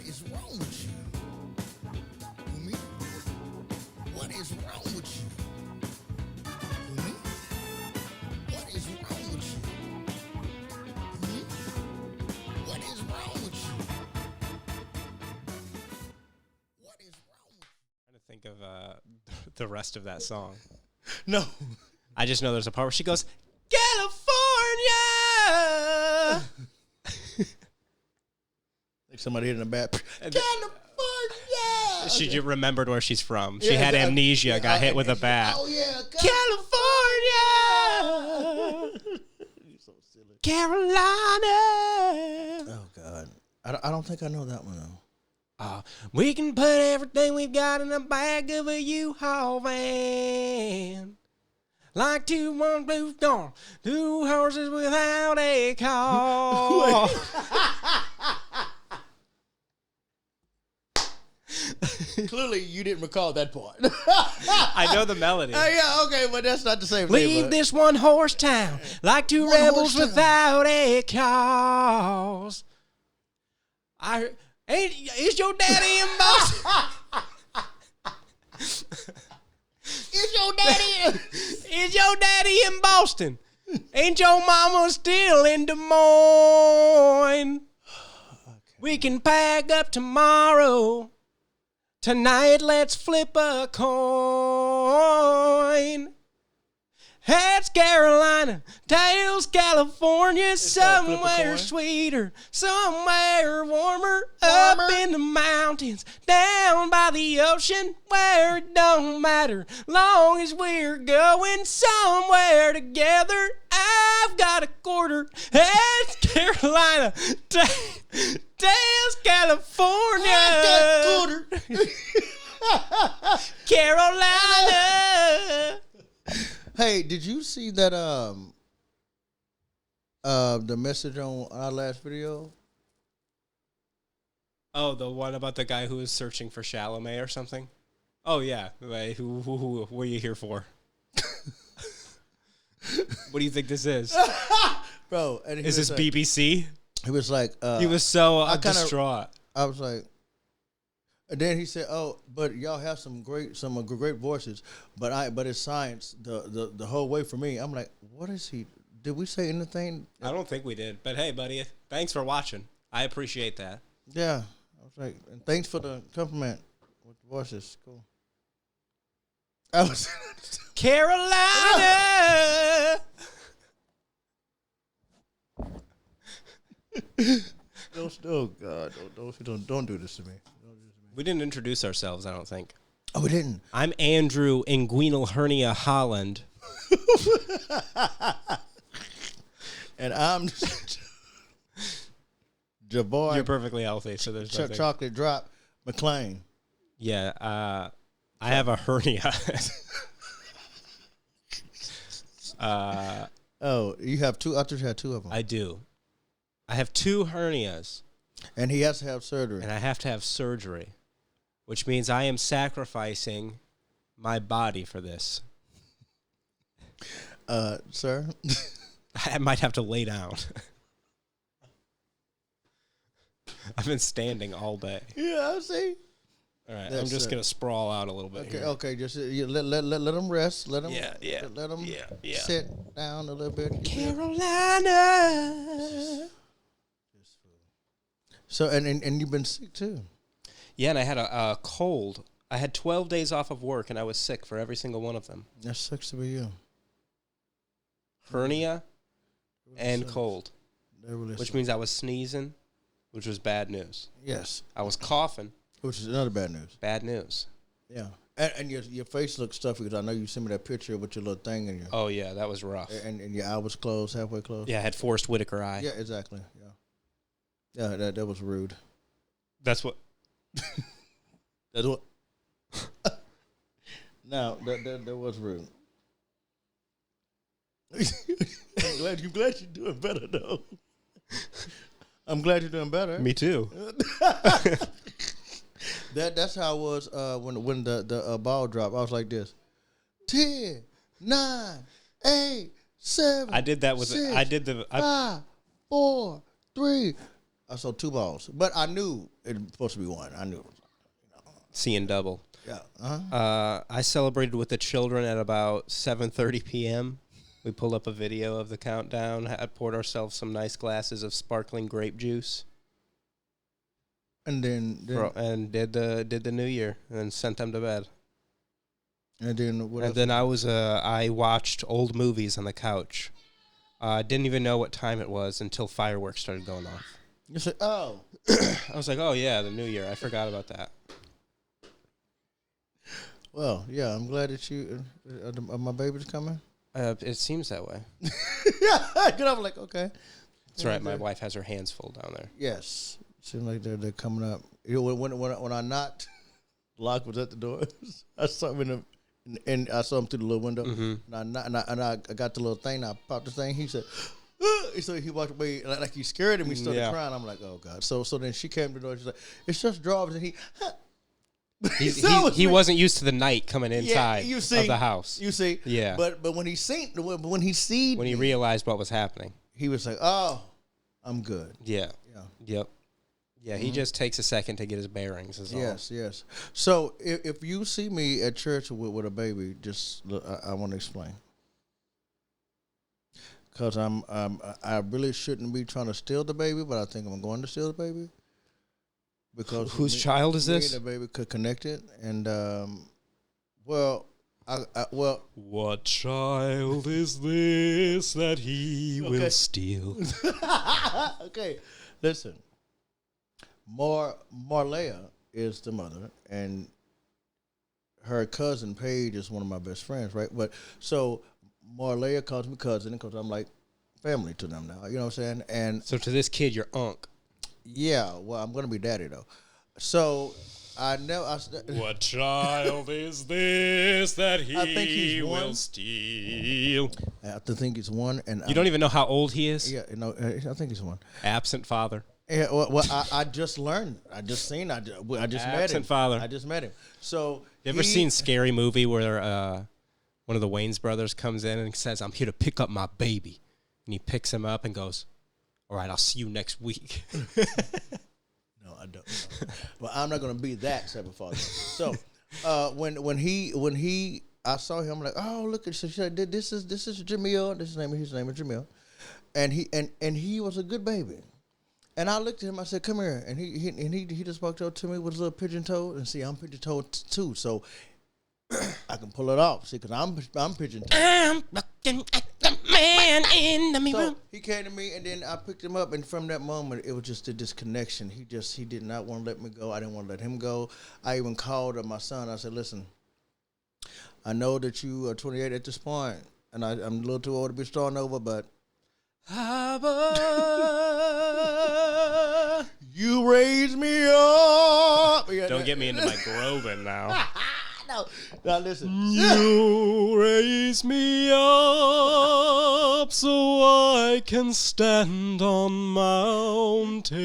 is wrong with you? Me? What is wrong with you? Me? What is wrong with you? Me? What is wrong with you? What is wrong with you? I'm trying to think of the rest of that song. No. I just know there's a part where she goes, California! Like somebody hitting a bat. California! She just remembered where she's from. Yeah, She had amnesia, got hit with a bat. Oh, yeah. California! You're so silly. Carolina! Oh, God. I don't think I know that one, though. We can put everything we've got in the back of a U-Haul van. Like one blue storm, 2 horses without a call. Clearly, you didn't recall that part. I know the melody. Yeah, okay, but that's not the same thing. Leave this one horse town like two One rebels horse town. without a cause. Is your daddy in Boston? Is your daddy? Is your daddy in Boston? Ain't your mama still in Des Moines? We can pack up tomorrow. Tonight, let's flip a coin. Heads Carolina, tails California, somewhere sweeter, somewhere warmer, up in the mountains, down by the ocean, where it don't matter, long as we're going somewhere together. I've got a quarter. Heads Carolina, tails California, I've got a quarter. Carolina. Hey, did you see that the message on our last video? Oh, the one about the guy who was searching for Chalamet or something? Oh, yeah. Wait, who what are you here for? What do you think this is? Bro, and Is this BBC? He was like... He was so distraught. distraught. I was like... And then he said, "Oh, but y'all have some great voices, but it's science the whole way for me." I'm like, "What is he? Did we say anything?" I don't think we did. But hey, buddy, thanks for watching. I appreciate that. Yeah, I was like, and thanks for the compliment with the voices. Cool. I was Carolina. Oh God! Don't do this to me. We didn't introduce ourselves, I don't think. Oh, we didn't. I'm Andrew Inguinal Hernia Holland. And I'm Jabbar. You're perfectly healthy, so there's nothing. Chocolate Drop McLean. Yeah, I have a hernia. Oh, you have two? I thought you had two of them. I do. I have 2 hernias. And he has to have surgery. And I have to have surgery, which means I am sacrificing my body for this. Sir? I might have to lay down. I've been standing all day. Yeah, I see. All right, I'm just going to sprawl out a little bit here. Okay, just let them rest. Let them, let them sit down a little bit. Carolina. So, and you've been sick too. Yeah, and I had a cold. I had 12 days off of work, and I was sick for every single one of them. That sucks to be you. Hernia and sucks. cold, Really which sucks. means I was sneezing, which was bad news. Yes. I was coughing. Which is another bad news. Bad news. Yeah. And your face looks stuffy because I know you sent me that picture with your little thing in your... Oh, yeah, that was rough. And your eye was closed, halfway closed. Yeah, I had Forrest Whitaker eye. Yeah, exactly. Yeah. Yeah, that was rude. That's what... That's what... No, that was rude. I'm glad you're doing better, though. I'm glad you're doing better. Me too. That's how I was when the ball dropped. I was like this: 10, 9, 8, 7. I did that with... 6, I did the... 5, 4, 3. I saw 2 balls, but I knew it was supposed to be 1. I knew it was. Seeing double. Yeah. I celebrated with the children at about 7:30 p.m. We pulled up a video of the countdown. Had poured ourselves some nice glasses of sparkling grape juice. And then And did the New Year and sent them to bed. And then what And else? then I watched old movies on the couch. Didn't even know what time it was until fireworks started going off. You said, oh. I was like, oh yeah, the New Year. I forgot about that. Well, yeah, I'm glad that are my baby's coming. It seems that way. Yeah, because I'm like, okay. That's right. My wife has her hands full down there. Yes. Seems like they're coming up. You know, when I knocked, Locke was at the door. I saw him and I saw him through the little window. Mm-hmm. And I got the little thing. I popped the thing. He said, so he walked away like he scared him. He started crying. I'm like, oh God. So then she came to the door. She's like, it's just drawers. And he wasn't used to the night coming inside of the house. You see, yeah. But when he realized what was happening, he was like, "Oh, I'm good." Yeah. Yeah. Yep. Yeah. He just takes a second to get his bearings. Yes. So if you see me at church with a baby, just look, I want to explain, because I really shouldn't be trying to steal the baby, but I think I'm going to steal the baby. Because whose child is this? Me and the baby could connect it, and what child is this that he will steal? Okay, listen. Marlea is the mother, and her cousin Paige is one of my best friends, right? But so Marlea calls me cousin because I'm like family to them now. You know what I'm saying? And so to this kid, you're unk. Yeah, well, I'm gonna be daddy though. So I know. What child is this that he will will steal? I think he's 1, and you don't even know how old he is. Yeah, no, I think he's 1. Absent father. Yeah, well, I just learned. I just seen. I just met him. Absent father. I just met him. So you ever seen Scary Movie where one of the Wayans brothers comes in and says, "I'm here to pick up my baby," and he picks him up and goes, "All right, I'll see you next week." No, I don't. Well, I'm not going to be that type of father. So when he I saw him, I'm like, oh, look at, she said, this is Jamil. His name is Jamil, and he was a good baby. And I looked at him. I said, come here, and he just walked up to me with his little pigeon toe, and see, I'm pigeon toe too, so I can pull it off. See, because I'm pigeon toe. I'm looking at the man in the mirror. So he came to me, and then I picked him up, and from that moment, it was just a disconnection. He did not want to let me go. I didn't want to let him go. I even called my son. I said, listen, I know that you are 28 at this point, and I'm a little too old to be starting over, but you raised me up. Don't get me into my Groban now. No. Now listen. You raise me up so I can stand on mountains.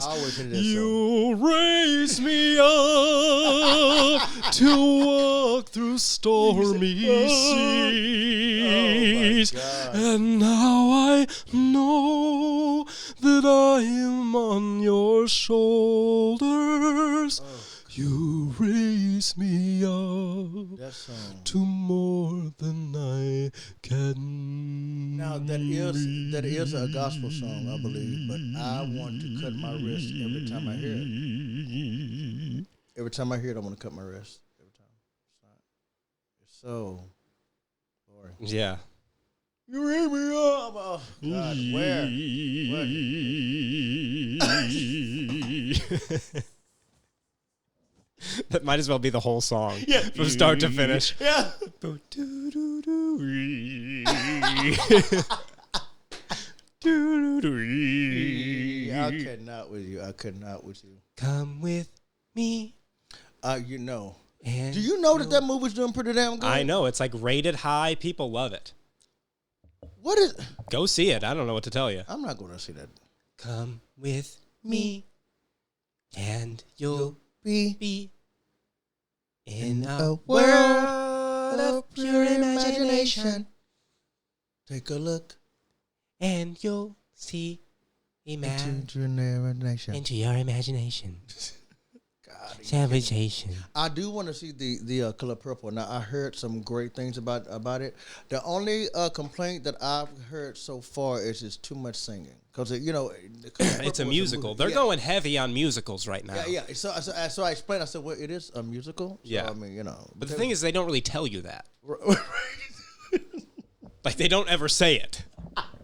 I always hear that you raise me up to walk through stormy seas. Oh and now I know that I am on your shoulders. You raise me up to more than I can. Now that is a gospel song, I believe, but I want to cut my wrist every time I hear it. Every time I hear it, I want to cut my wrist. Every time. It's so boring. Yeah. You raise me up. Oh God, where? That might as well be the whole song. Yeah. From start to finish. Yeah. I could not with you. Come with me. You know. Do you know that movie's doing pretty damn good? I know. It's like rated high. People love it. What is... Go see it. I don't know what to tell you. I'm not going to see that. Come with me, and you'll be in a world of pure imagination. Take a look, and you'll see Into your imagination. Into your imagination. God, Salvation. I do want to see the Color Purple. Now I heard some great things about it. The only complaint that I've heard so far is it's too much singing because It's a musical. They're going heavy on musicals right now. Yeah. So I explained. I said, well, it is a musical. So, Yeah. I mean, But the thing is, they don't really tell you that. Like they don't ever say it.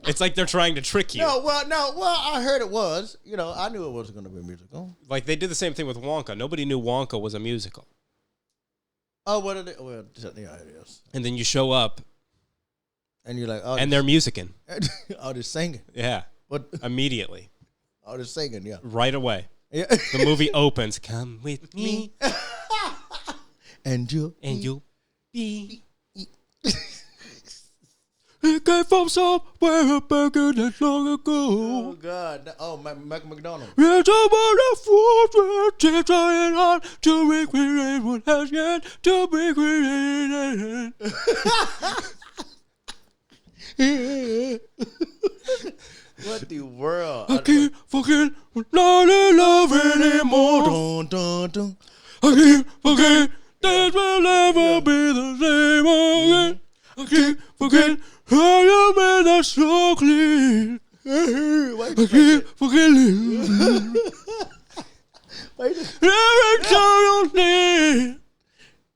It's like they're trying to trick you. Well, I heard it was. I knew it was going to be a musical. Like they did the same thing with Wonka. Nobody knew Wonka was a musical. Oh, what it is? Well, yeah, it is. And then you show up, and you're like, oh, and they're musicking. Oh, they're singing. Yeah. What? Immediately. Oh, they're singing. Yeah. Right away. Yeah. The movie opens. Come with me, and you'll be. It came from somewhere back in that long ago. Oh God! Oh, Michael McDonald. It's about a force trying hard to recreate what has yet to be created. What the world? I can't forget we're not in love anymore. Dun, dun, dun. I can't forget this will never be the same again. I can't forget how you made us so clean. I can't forget you. Every time you need,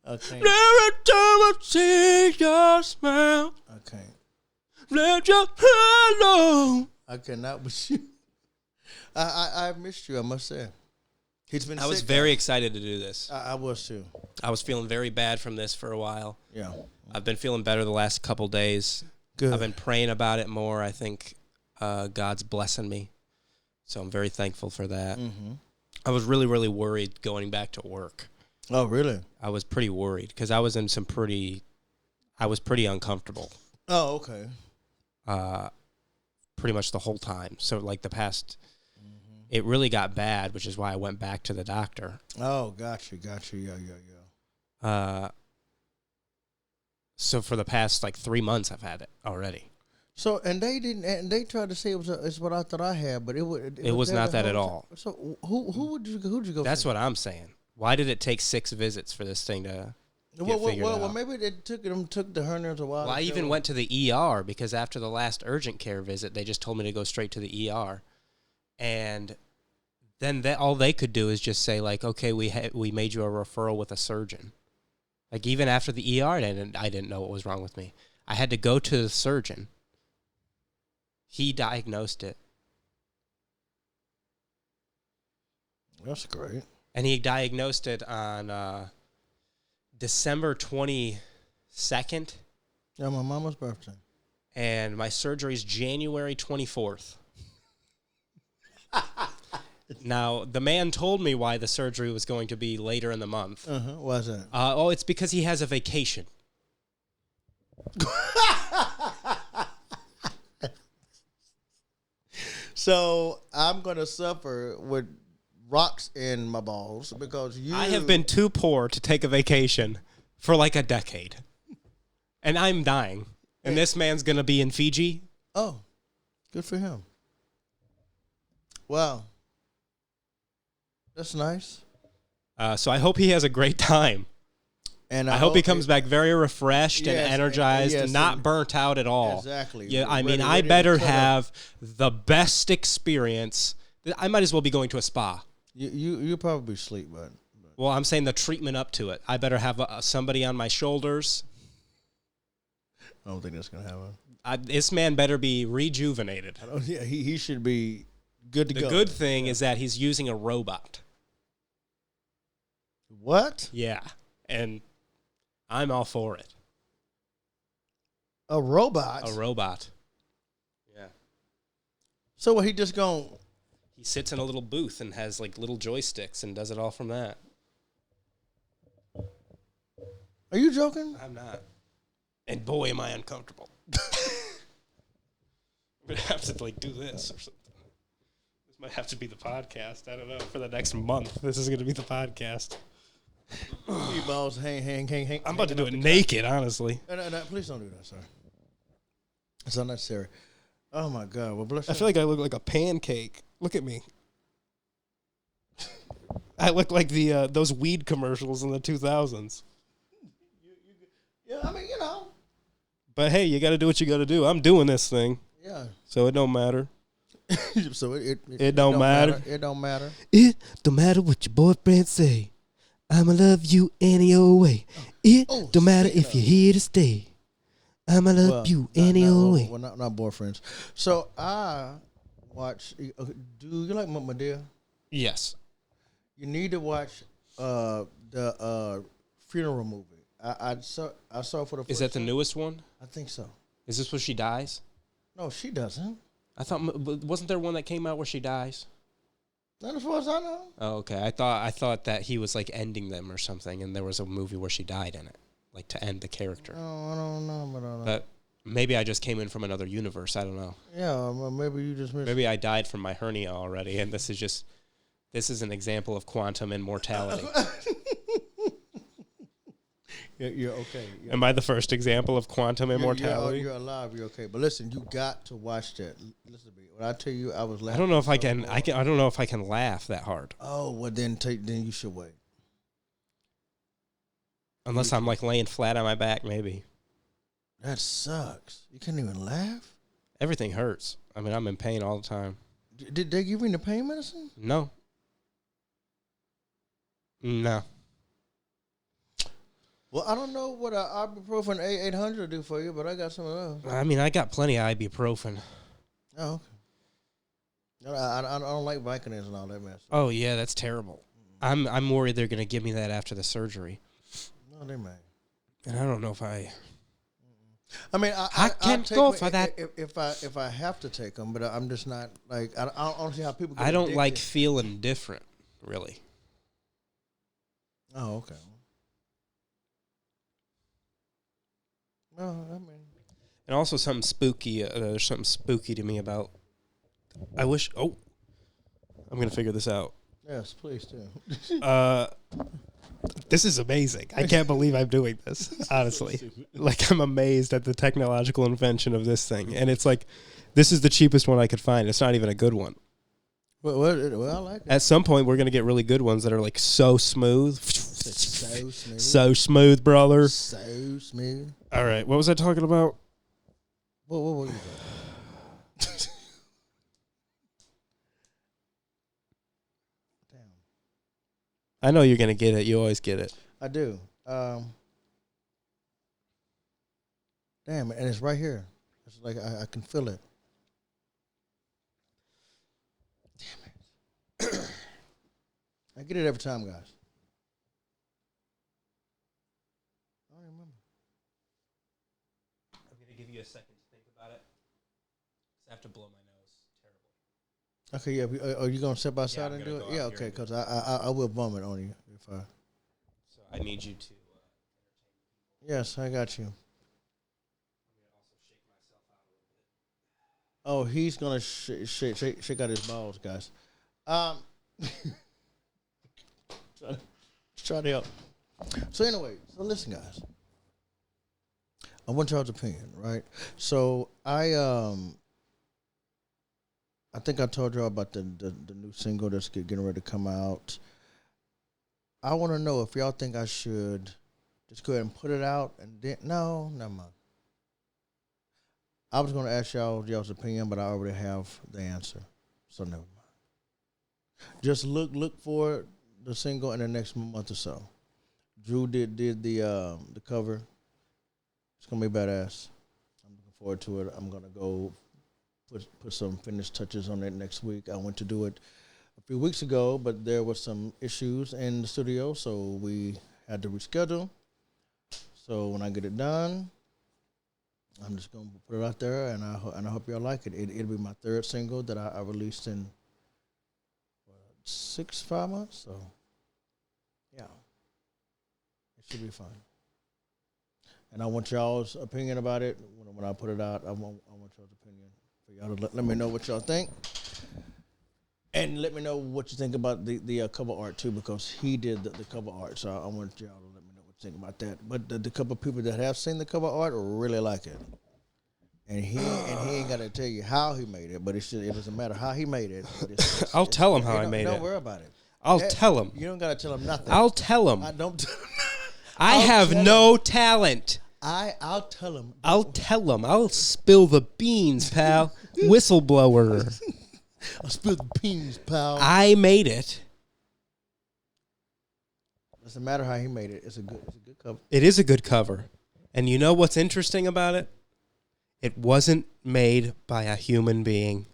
Okay. every time I see your smile, Okay. let your hand know. I cannot with you. I missed you. I must say. He's been. I was sick, very guys. excited to do this. I was too. I was feeling very bad from this for a while. Yeah. I've been feeling better the last couple days. Good. I've been praying about it more. I think God's blessing me. So I'm very thankful for that. Mm-hmm. I was really, really worried going back to work. Oh, really? I was pretty worried because I was pretty uncomfortable. Oh, okay. Pretty much the whole time. So like the past, it really got bad, which is why I went back to the doctor. Oh, got you. Yeah. So for the past like 3 months, I've had it already. So and they didn't. And they tried to say it's what I thought I had, but it was not that at whole all. time. So who'd you go? That's see? what I'm saying. Why did it take 6 visits for this thing to get figured out? Well, maybe it took the hernias a while. Well, I even went to the ER because after the last urgent care visit, they just told me to go straight to the ER. And then all they could do is just say, like, okay, we made you a referral with a surgeon. Like, even after the ER, I didn't know what was wrong with me. I had to go to the surgeon. He diagnosed it. That's great. And he diagnosed it on December 22nd. Yeah, my mama's birthday. And my surgery's January 24th. Now, the man told me why the surgery was going to be later in the month. Why's that? It's because he has a vacation. So I'm gonna suffer with rocks in my balls because I have been too poor to take a vacation for like a decade. And I'm dying. And this man's going to be in Fiji. Oh, good for him. Wow. That's nice. So I hope he has a great time. And I hope he comes back very refreshed and energized and not burnt out at all. Exactly. Yeah, I mean, Ready I to better cut up. have the best experience. I might as well be going to a spa. You probably sleep, but Well, I'm saying the treatment up to it. I better have somebody on my shoulders. I don't think that's gonna happen. This man better be rejuvenated. Yeah, he should be good to go. The good thing is that he's using a robot. What? Yeah, and I'm all for it. A robot? A robot. Yeah. So what, he just going? He sits in a little booth and has like little joysticks and does it all from that. Are you joking? I'm not. And boy, am I uncomfortable. I'm gonna have to like do this or something. This might have to be the podcast. I don't know. For the next month, this is gonna be the podcast. Your balls hang. I'm about to do it naked, honestly. No, please don't do that, sir. It's unnecessary. Oh my God! Well, bless I feel like I look like a pancake. Look at me. I look like the those weed commercials in the 2000s. Yeah, I mean, you know. But hey, you got to do what you got to do. I'm doing this thing, Yeah. so it don't matter. So It don't matter. It don't matter. It don't matter what your boyfriend say. I'ma love you any old way. It don't matter if you're here to stay. I'ma love you any old way. Well, not boyfriends. So I watch. Do you like Madea? Yes. You need to watch the funeral movie. I saw it for the first Is that the time. newest one? I think so. Is this where she dies? No, she doesn't. I thought wasn't there one that came out where she dies? Not as far as I know. Oh, okay. I thought that he was like ending them or something, and there was a movie where she died in it, like to end the character. Oh, I don't know, but I don't know. But maybe I just came in from another universe. I don't know. Yeah, well, maybe you just missed. Maybe I died from my hernia already, and this is an example of quantum immortality. You're okay. Am I the first example of quantum immortality? You're alive. You're okay. But listen, you got to watch that. Listen to me. When I tell you, I was laughing. I don't know if I so can. hard. I don't know if I can laugh that hard. Oh well, then you should wait. Unless I'm like laying flat on my back, maybe. That sucks. You can't even laugh. Everything hurts. I mean, I'm in pain all the time. Did they give you the pain medicine? No. No. Well, I don't know what ibuprofen A800 will do for you, but I got some of those. I mean, I got plenty of ibuprofen. Oh, okay. I don't like Vicodins and all that mess. Oh yeah, that's terrible. I'm worried they're gonna give me that after the surgery. No, they may. And I don't know if I. I mean, I can't go for that. If I have to take them, but I'm just not like I don't see how people. Get I don't addicted. like feeling different, really. Oh, okay. No, I mean. And also something spooky. There's something spooky to me about. I wish. Oh, I'm gonna figure this out. Yes, please do. This is amazing. I can't believe I'm doing this. Honestly, like I'm amazed at the technological invention of this thing. And it's like, this is the cheapest one I could find. It's not even a good one. Well, I like it. At some point, we're gonna get really good ones that are like so smooth. So smooth. So smooth, brother. So smooth. All right, what was I talking about? What were you talking? Damn. I know you're gonna get it. You always get it. I do. Damn, and it's right here. It's like I can feel it. Damn it. I get it every time, guys. I don't remember. I'm gonna give you a second to think about it. I have to blow my nose. Terrible. Okay, yeah. Are you gonna step outside I'm and gonna do it? go Yeah, out here okay. and do Because I will vomit on you if I. So I need you to. Yes, I got you. I'm gonna also shake myself out a little bit. Oh, he's gonna shake out his balls, guys. Try to help. So anyway, listen, guys. I want y'all's opinion, right? So I think I told y'all about the new single that's getting ready to come out. I want to know if y'all think I should just go ahead and put it out and then no, never mind. I was going to ask y'all's opinion, but I already have the answer, so never mind. Just look for the single in the next month or so. Drew did the cover. It's gonna be badass. I'm looking forward to it. I'm gonna go put some finished touches on it next week. I went to do it a few weeks ago, but there was some issues in the studio, so we had to reschedule. So when I get it done, I'm just gonna put it out there, and I hope y'all like it. It'll be my third single that I released in 5 months. So yeah, it should be fun. And I want y'all's opinion about it when I put it out. I want y'all's opinion for y'all to let me know what y'all think, and let me know what you think about the cover art too, because he did the cover art. So I want y'all to let me know what you think about that. But the couple of people that have seen the cover art really like it. And he ain't got to tell you how he made it, but it doesn't matter how he made it. But I'll tell him how I made it. Don't worry about it. I'll tell him. You don't got to tell him nothing. I'll tell him. I don't. I have no talent. I'll tell him. I'll tell him. I'll spill the beans, pal. Whistleblower. I'll spill the beans, pal. I made it. Doesn't matter how he made it. It's a good cover. It is a good cover. And you know what's interesting about it? It wasn't made by a human being.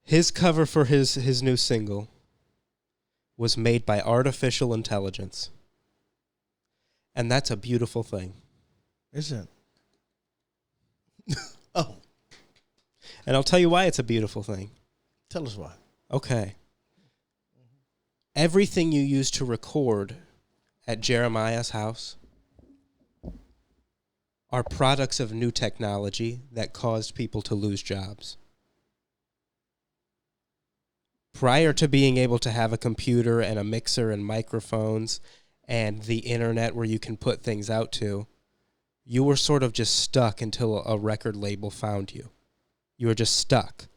His cover for his new single was made by artificial intelligence. And that's a beautiful thing. Isn't it? Oh. And I'll tell you why it's a beautiful thing. Tell us why. Okay. Everything you used to record at Jeremiah's house are products of new technology that caused people to lose jobs. Prior to being able to have a computer and a mixer and microphones and the internet where you can put things out to, you were sort of just stuck until a record label found you. You were just stuck.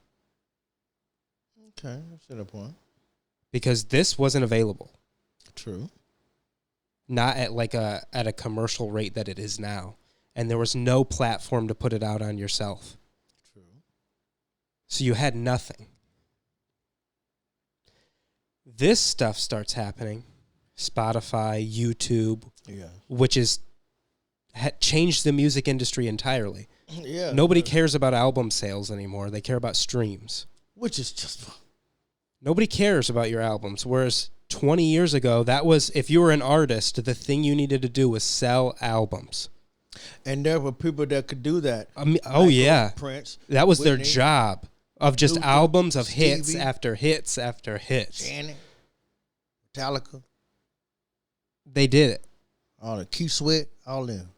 Okay, that's a point. Because this wasn't available. True. Not at at a commercial rate that it is now. And there was no platform to put it out on yourself. True. So you had nothing. This stuff starts happening. Spotify, YouTube, which is changed the music industry entirely. Yeah. Nobody cares about album sales anymore. They care about streams. Which is just... Nobody cares about your albums. Whereas 20 years ago, that was, if you were an artist, the thing you needed to do was sell albums. And there were people that could do that. Oh, yeah. Prince. That was Whitney, their job, of just Luther, albums of Stevie, hits after hits after hits. Janet, Metallica. They did it. All the Keith Sweat, all them.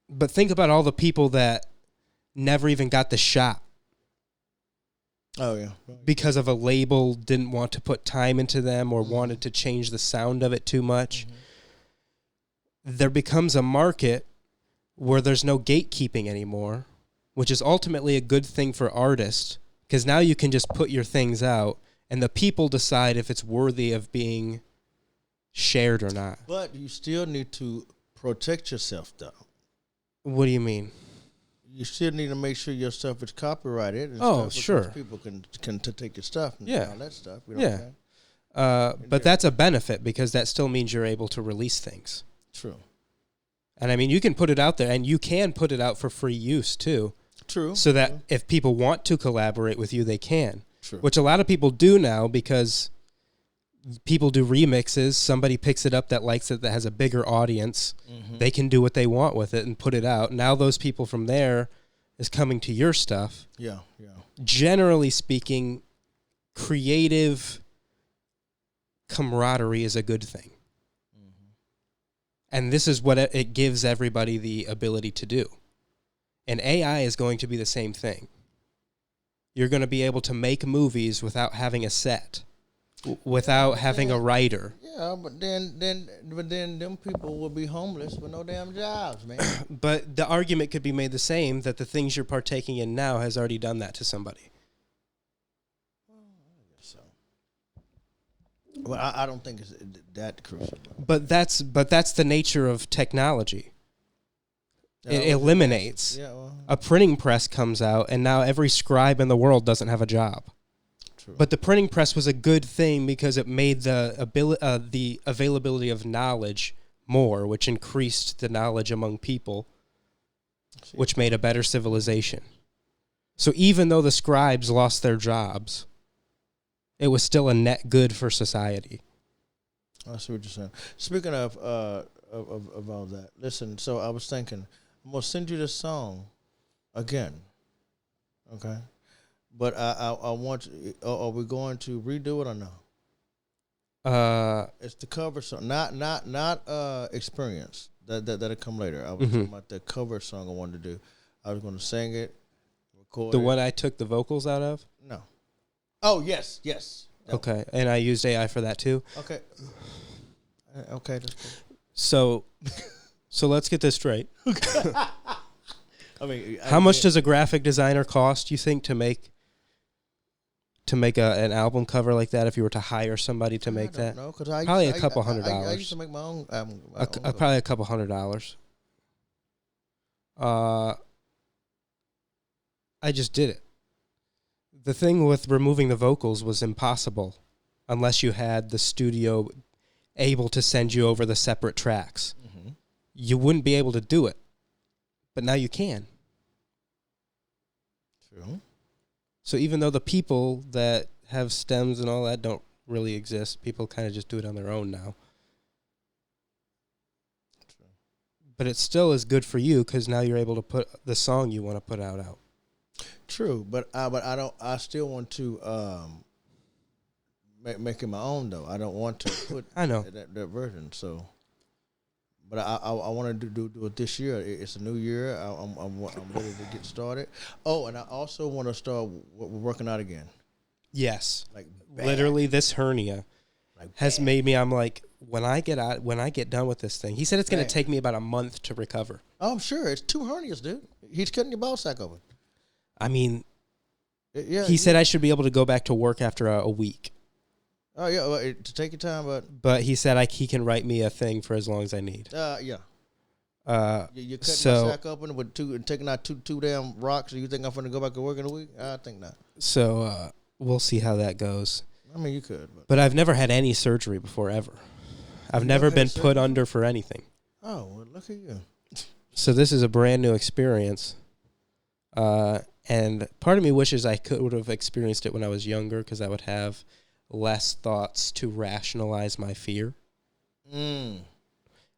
But think about all the people that never even got the shot. Oh, yeah. Because of a label didn't want to put time into them or wanted to change the sound of it too much. There becomes a market where there's no gatekeeping anymore, which is ultimately a good thing for artists, because now you can just put your things out and the people decide if it's worthy of being shared or not. But you still need to protect yourself, though. What do you mean? You still need to make sure your stuff is copyrighted. And Oh, stuff, sure. People can take your stuff and all that stuff. You know Yeah. what I'm saying? But that's a benefit because that still means you're able to release things. True. And I mean, you can put it out there and you can put it out for free use too. True. So that if people want to collaborate with you, they can. True. Which a lot of people do now because people do remixes. Somebody picks it up that likes it, that has a bigger audience. They can do what they want with it and put it out. Now those people from there is coming to your stuff. Yeah. Generally speaking, creative camaraderie is a good thing. And this is what it gives everybody the ability to do. And AI is going to be the same thing. You're going to be able to make movies without having a set, without having a writer. Yeah, but then them people will be homeless with no damn jobs, man. But the argument could be made the same that the things you're partaking in now has already done that to somebody. So, well, I don't think it's that crucial. But that's the nature of technology. It eliminates. Yeah, well, a printing press comes out, and now every scribe in the world doesn't have a job. true. But the printing press was a good thing because it made the availability of knowledge more, which increased the knowledge among people, which made a better civilization. So even though the scribes lost their jobs, it was still a net good for society. I see what you're saying. Speaking of all that, listen. So I was thinking, I'm gonna send you this song again, okay? But I want. Are we going to redo it or no? It's the cover song, not Experience. That'll come later. I was talking about the cover song I wanted to do. I was going to sing it, record The it. one I took the vocals out of? No. Oh yes. Okay, and I used AI for that too. Okay. Okay. That's good. So let's get this straight. I mean, How much does a graphic designer cost, you think, to make an album cover like that if you were to hire somebody to make that? No, probably a couple $100. I used to make my own album. Probably a couple $100. I just did it. The thing with removing the vocals was impossible unless you had the studio able to send you over the separate tracks. Mm-hmm. You wouldn't be able to do it. But now you can. True. So even though the people that have stems and all that don't really exist, people kind of just do it on their own now. True. But it still is good for you because now you're able to put the song you want to put out. True, but I don't. I still want to make it my own though. I don't want to put I know that version. So, but I want to do it this year. It's a new year. I'm ready to get started. Oh, and I also want to start working out again. Yes, like literally, this hernia has made me. I'm like, when I get done with this thing, he said it's going to take me about a month to recover. Oh, I'm sure it's 2 hernias, dude. He's cutting your ball sack open. I mean, he said I should be able to go back to work after a week. Oh yeah, well, to take your time, but he said he can write me a thing for as long as I need. Yeah. You're cutting my sack open with taking out two damn rocks. So you think I'm going to go back to work in a week? I think not. So we'll see how that goes. I mean, you could, but I've never had any surgery before ever. I've never been put under for anything. Oh, well, look at you. So this is a brand new experience. And part of me wishes I would have experienced it when I was younger because I would have less thoughts to rationalize my fear.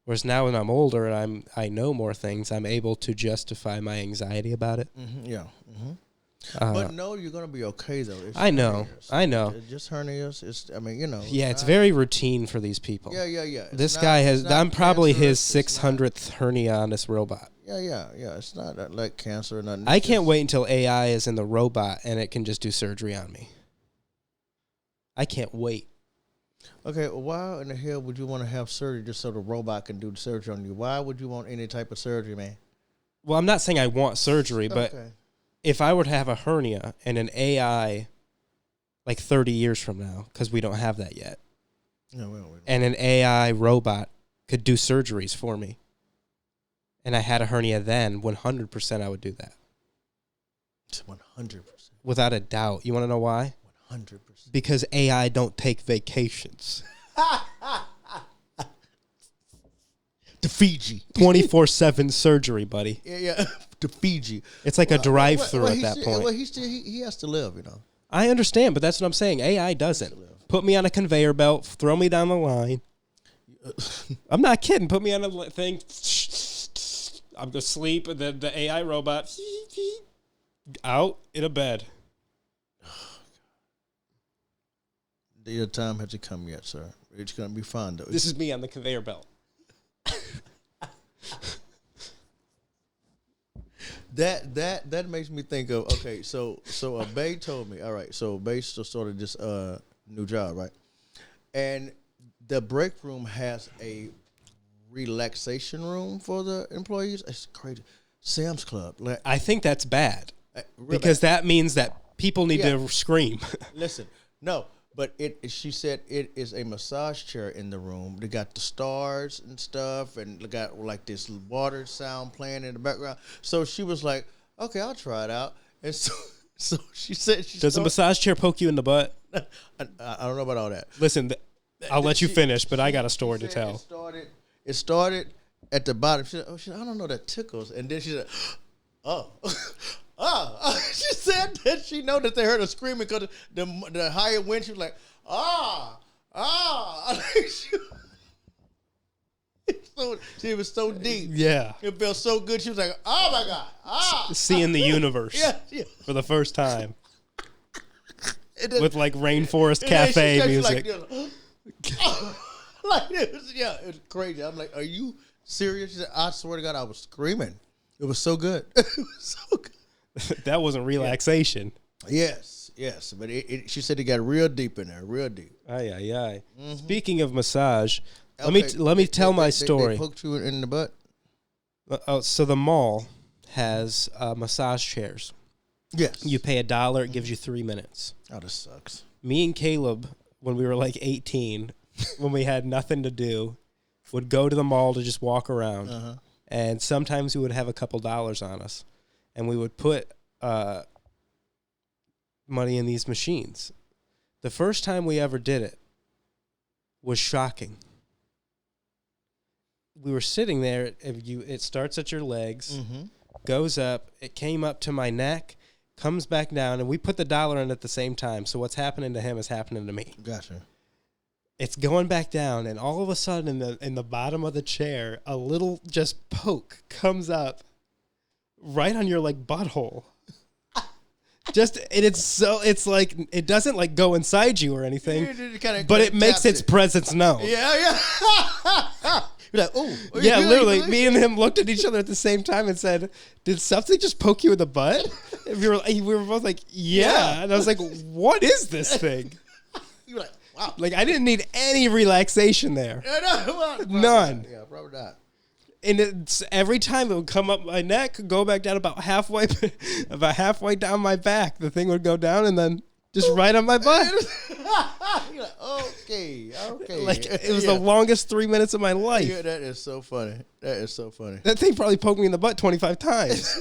Whereas now when I'm older and I know more things, I'm able to justify my anxiety about it. Mm-hmm, yeah. Mm-hmm. But no, you're going to be okay, though. I know. Just hernias. Yeah, it's very routine for these people. Yeah. This guy has, I'm probably his 600th hernia on this robot. Yeah. It's not like cancer or nothing. I can't wait until AI is in the robot and it can just do surgery on me. I can't wait. Okay, why in the hell would you want to have surgery just so the robot can do the surgery on you? Why would you want any type of surgery, man? Well, I'm not saying I want surgery, but if I were to have a hernia and an AI, like 30 years from now, because we don't have that yet, and an AI robot could do surgeries for me, and I had a hernia then, 100% I would do that. 100%. Without a doubt. You want to know why? 100%. Because AI don't take vacations. To Fiji. 24/7 surgery, buddy. Yeah. To Fiji. It's like a drive-through at that point. Well, he has to live, I understand, but that's what I'm saying. AI doesn't. Put me on a conveyor belt, throw me down the line. I'm not kidding. Put me on a thing. I'm going to sleep, and then the AI robot out in a bed. Your time hasn't come yet, sir. It's going to be fun, though. This is me on the conveyor belt. That makes me think of, okay, so Bay told me, all right, so Bay started this new job, right? And the break room has a relaxation room for the employees. It's crazy. Sam's Club. Like, I think that's bad because that means that people need to scream. Listen, no. But she said it is a massage chair in the room. They got the stars and stuff, and they got like this water sound playing in the background. So she was like, "Okay, I'll try it out." And so she said, "Does a massage chair poke you in the butt?" I don't know about all that. Listen, I'll let you finish, but I got a story to tell. It started at the bottom. She said, "Oh, I don't know, that tickles." And then she said, "Oh." She said that she know that they heard her screaming because the higher wind. She was like, She was so deep. Yeah. It felt so good. She was like, oh my God. Seeing the universe for the first time. With like Rainforest Cafe music. It was crazy. I'm like, are you serious? She said, I swear to God, I was screaming. It was so good. It was so good. That wasn't relaxation. Yes. yes. But she said it got real deep in there, real deep. Aye, aye, aye. Speaking of massage, Okay, let me tell my story. They poked you in the butt? Oh, so the mall has massage chairs. Yes. You pay $1, it gives you 3 minutes. Oh, this sucks. Me and Caleb, when we were like 18, when we had nothing to do, would go to the mall to just walk around. Uh-huh. And sometimes we would have a couple dollars on us. And we would put money in these machines. The first time we ever did it was shocking. We were sitting there. It starts at your legs, goes up. It came up to my neck, comes back down, and we put the $1 in at the same time. So what's happening to him is happening to me. Gotcha. It's going back down, and all of a sudden, in the bottom of the chair, a little just poke comes up right on your like butthole. It's like it doesn't like go inside you or anything, but it makes its presence known. Yeah. You're like, oh. Yeah, literally, me and him looked at each other at the same time and said, "Did something just poke you in the butt?" And we were both like, "Yeah." And I was like, "What is this thing?" You're like, wow. Like I didn't need any relaxation there. None. Yeah, probably not. And it's every time it would come up my neck, go back down about halfway down my back. The thing would go down and then just right on my butt. You're like, okay. Like it was the longest 3 minutes of my life. Yeah, that is so funny. That thing probably poked me in the butt 25 times.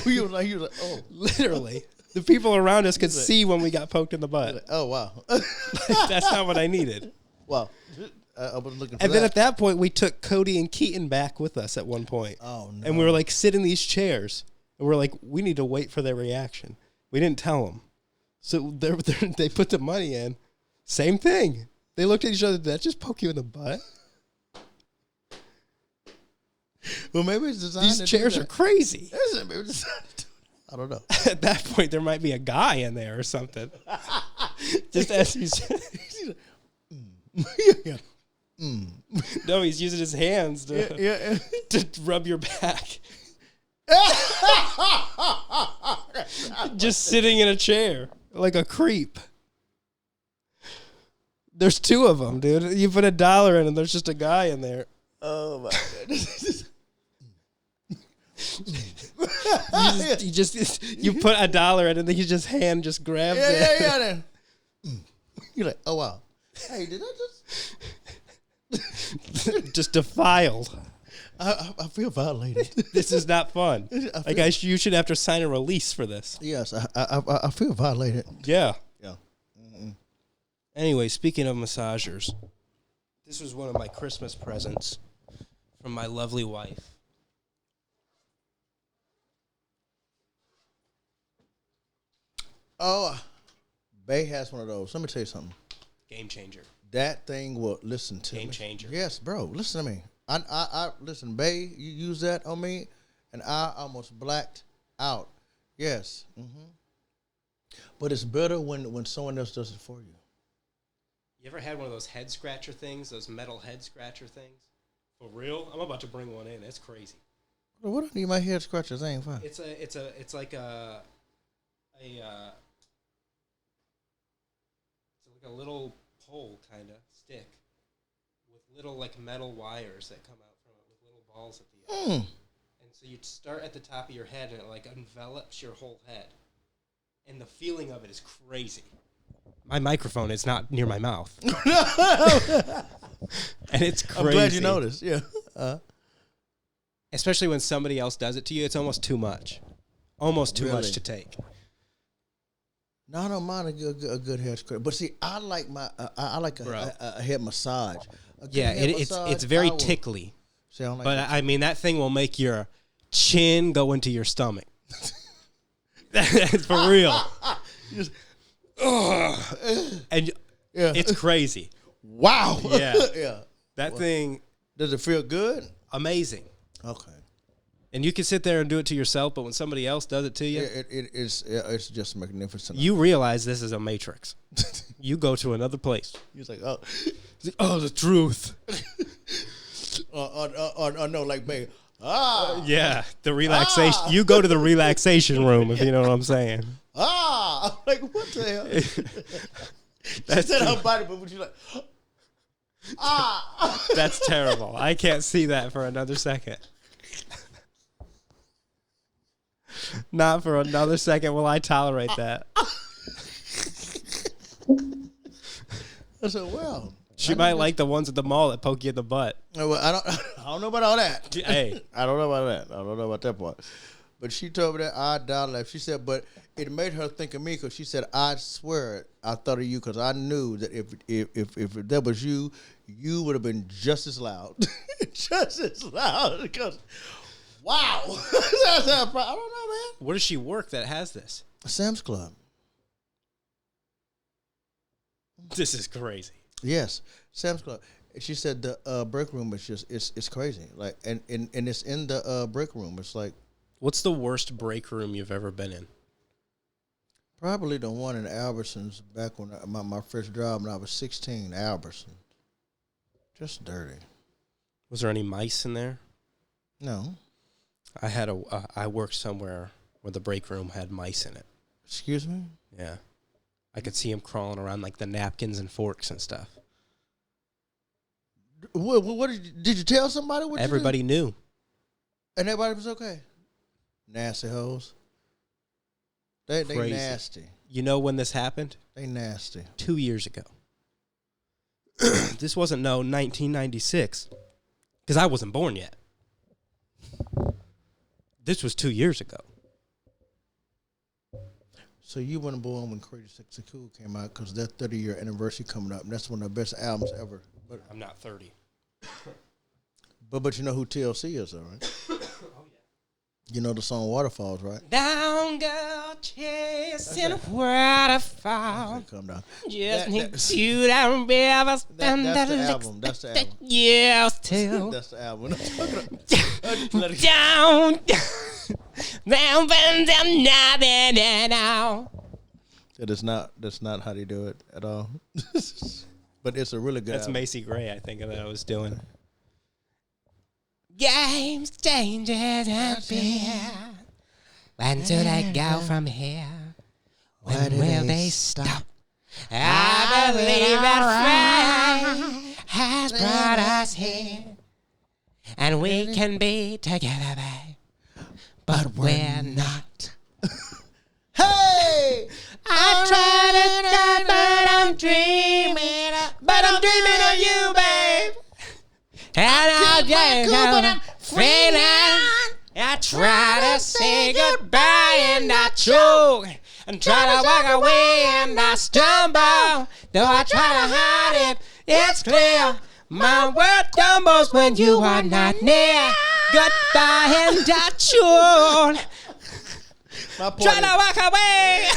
You was like, oh. Literally. The people around us could see when we got poked in the butt. Like, oh, wow. That's not what I needed. Wow. I was looking for and then at that point, we took Cody and Keaton back with us at one point. Oh, no. And we were like, sit in these chairs. And we're like, we need to wait for their reaction. We didn't tell them. So they put the money in. Same thing. They looked at each other. Did that just poke you in the butt? Well, maybe it's designed These chairs are crazy. Maybe it's designed to I don't know. At that point, there might be a guy in there or something. Just as he's... Yeah. No, he's using his hands to rub your back. Just sitting in a chair like a creep. There's two of them, dude. You put $1 in and there's just a guy in there. Oh my goodness. You put $1 in and then his hand just grabs it. Yeah. You're like, oh wow. Hey, did I just defiled. I feel violated. This is not fun. You should have to sign a release for this. Yes, I feel violated. Yeah. Yeah. Mm-mm. Anyway, speaking of massagers, this was one of my Christmas presents from my lovely wife. Oh, Bay has one of those. Let me tell you something. Game changer. That thing will listen to me. Game changer. Yes, bro. Listen to me. I listen, Bay. You use that on me, and I almost blacked out. Yes. Mm-hmm. But it's better when someone else does it for you. You ever had one of those head scratcher things? Those metal head scratcher things? For real? I'm about to bring one in. It's crazy. What do I need my head scratcher thing for? It's like a little pole kind of stick with little like metal wires that come out from it with little balls at the end. And so you start at the top of your head and it like envelops your whole head. And the feeling of it is crazy. My microphone is not near my mouth. And it's crazy. I'm glad you noticed. Yeah. Especially when somebody else does it to you, it's almost too much. Almost too much to take. No, I don't mind a good head scratch, but see, I like a head massage. It's very tickly. See, I don't like but I mean, that thing will make your chin go into your stomach. For real. And it's crazy. Wow. Yeah. Yeah. That thing. Does it feel good? Amazing. Okay. And you can sit there and do it to yourself, but when somebody else does it to you, it's just magnificent. You realize this is a matrix. You go to another place. You're like, oh, the truth. No, like me. Yeah, the relaxation. You go to the relaxation room, if you know what I'm saying. I'm like, what the hell? That's She said her body, but she's like, ah. That's terrible. I can't see that for another second. Not for another second will I tolerate that. I said, well. She might like the ones at the mall that poke you in the butt. Well, I don't know about all that. Hey. I don't know about that. I don't know about that part. But she told me that I died laugh. She said, but it made her think of me because she said, I swear I thought of you because I knew that if that was you, you would have been just as loud. Just as loud. Because, wow. I don't know, man. Where does she work that has this? Sam's Club. This is crazy. Yes, Sam's Club. She said the break room is just it's crazy. Like and it's in the break room. It's like What's the worst break room you've ever been in? probably the one in Albertsons back when my first job when I was 16. Albertsons, just dirty. Was there any mice in there? No, I worked somewhere where the break room had mice in it. excuse me. Yeah. I could see them crawling around like the napkins and forks and stuff. What did you tell somebody? What Everybody you knew. did? And everybody was okay. Nasty hoes. They Crazy. nasty. You know when this happened? They nasty. 2 years ago. This wasn't 1996 because I wasn't born yet. This was 2 years ago. So you weren't born when Crazy Sexy Cool came out because that 30-year anniversary coming up, and that's one of the best albums ever. But I'm not 30. but you know who TLC is, though, right? Oh, yeah. You know the song Waterfalls, right? Down, girl, chasing a waterfall. Okay, calm down. Just That- need that- you down, rivers. That's the album. That's the album. Yes, too. That's the album. Down, down, down. That's not how they do it at all. But it's a really good That's album. Macy Gray, I think, that I was doing. Games, changes, and fear. When do they go from here? When will they stop? I believe that fate has brought us here. And we can be together, babe. But we're not. Hey! I try to die, but I'm dreaming. But I'm dreaming of you, babe. And I'll just go feeling. I try to say goodbye and I choke. And try to walk away and I stumble. Though I try to hide it, it's clear. My world tumbles when you are not near. Goodbye and I choke. My point Try is- to walk away.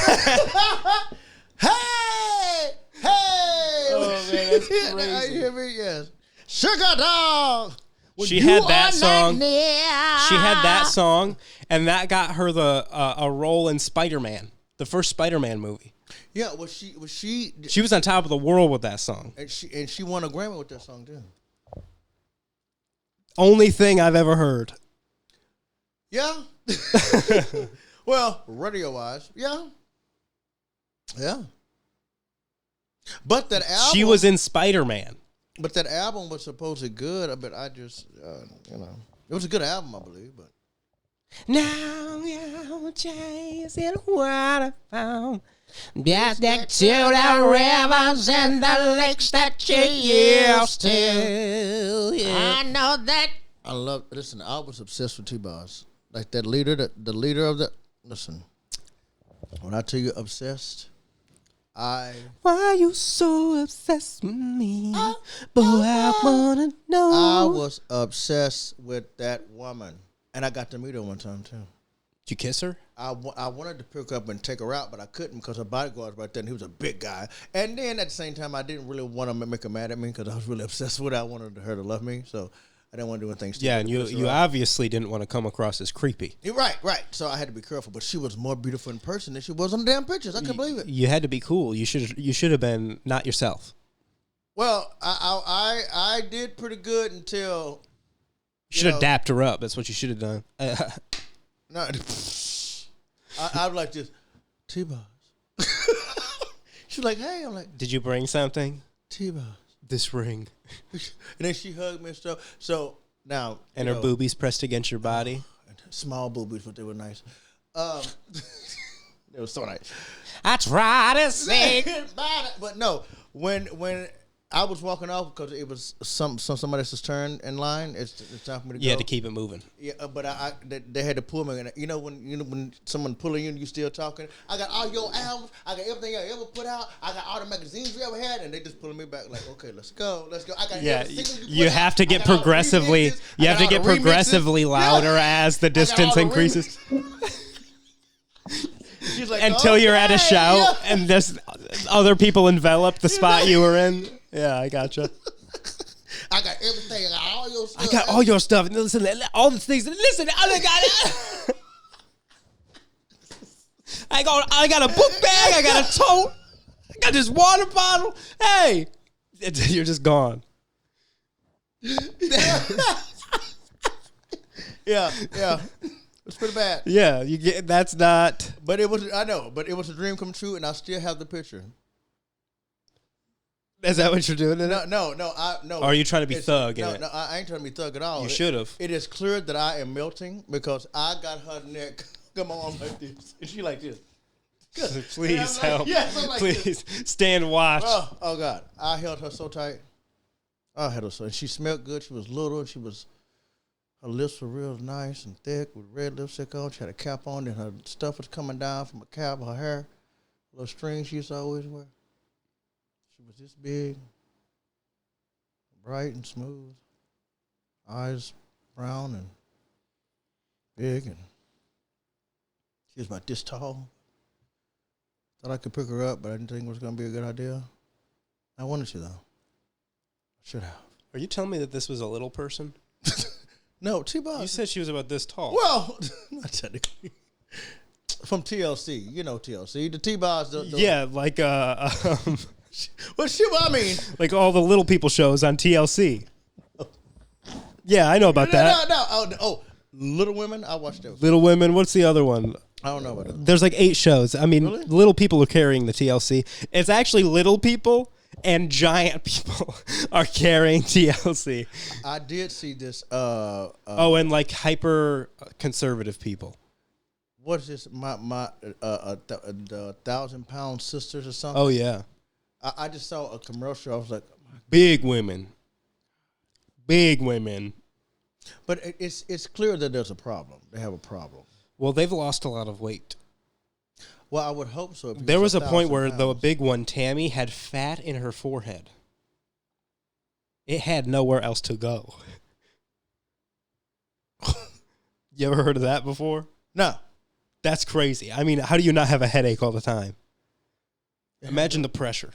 Hey! Hey! Oh, man, that's crazy. You hear me? Yes. Sugar dog! When She you had are that not song. near. She had that song, and that got her a role in Spider-Man, the first Spider-Man movie. Yeah, she She was on top of the world with that song. and she won a Grammy with that song too. Only thing I've ever heard. Yeah. Well, radio wise, yeah. Yeah. But that album She was in Spider-Man. But that album was supposedly good, but I just it was a good album, I believe, but Now you're chasing waterfall. Just back to the rivers and the lakes that you used to. Yeah. I know that. listen, I was obsessed with T-Boss. Like that leader, the leader of the listen. When I tell you obsessed, Why are you so obsessed with me? Boy, I wanna know. I was obsessed with that woman. And I got to meet her one time too. Did you kiss her? I wanted to pick her up and take her out, but I couldn't because her bodyguard was right there, and he was a big guy. And then at the same time, I didn't really want to make her mad at me because I was really obsessed with her. I wanted her to love me, so I didn't want to do anything stupid. Yeah, and to piss her you off. obviously didn't want to come across as creepy. You're right. So I had to be careful. But she was more beautiful in person than she was on the damn pictures. I couldn't believe it. You had to be cool. You should have been not yourself. Well, I did pretty good until You should have dapped her up. That's what you should have done. no. I was like this, T-Boss. She's like, hey, I'm like, Did you bring something? T-Boz. This ring. And then she hugged me and stuff. So now, And her boobies pressed against your body. Small boobies, but they were nice. They were so nice. I try to say. But no, when I was walking off because it was somebody else's turn in line, it's time for me to go. You had to keep it moving. Yeah, but they had to pull me. And when someone pulling you and you still talking, I got all your albums, I got everything I ever put out, I got all the magazines you ever had, and they just pulling me back like, okay, let's go. I got every single you have to get progressively. You have to get progressively louder as the distance increases. She's like, until you're at a shout and this other people envelop the spot you were in. Yeah, I gotcha. I got everything. I got all your stuff. I got all your stuff. Listen, all the things. Listen, I got a book bag. I got a tote. I got this water bottle. Hey, you're just gone. Yeah. It's pretty bad. Yeah, you get that's not. But it was. I know. But it was a dream come true, and I still have the picture. Is that what you're doing? No. Or are you trying to be thug? No, I ain't trying to be thug at all. You should have. It is clear that I am melting because I got her neck. Come on, like this, and she like this. Please help. Like, yes, I'm like please stand watch. Oh God, I held her so tight. I had her so, and she smelled good. She was little. Her lips were real nice and thick with red lipstick on. She had a cap on, and her stuff was coming down from a cap. Her hair, little strings she used to always wear. She was this big, bright and smooth, eyes brown and big, and she was about this tall. Thought I could pick her up, but I didn't think it was going to be a good idea. I wanted to, though. I should have. Are you telling me that this was a little person? No, T-Boz. You said she was about this tall. Well, not technically. From TLC. You know TLC. The T-Boz. Yeah, like What I mean? like all the little people shows on TLC. Yeah, I know about that. No. Little Women. I watched those. Little Women. What's the other one? I don't know about that. There's like 8 shows. I mean, Really? little people are carrying the TLC. It's actually little people and giant people are carrying TLC. I did see this. And like hyper conservative people. What is this? The 1,000-pound sisters or something? Oh yeah. I just saw a commercial. I was like, Big women. but it's clear that there's a problem. They have a problem. Well, they've lost a lot of weight. Well, I would hope so. There was a point where the big one, Tammy, had fat in her forehead. It had nowhere else to go. You ever heard of that before? No. That's crazy. I mean, how do you not have a headache all the time? Imagine the pressure.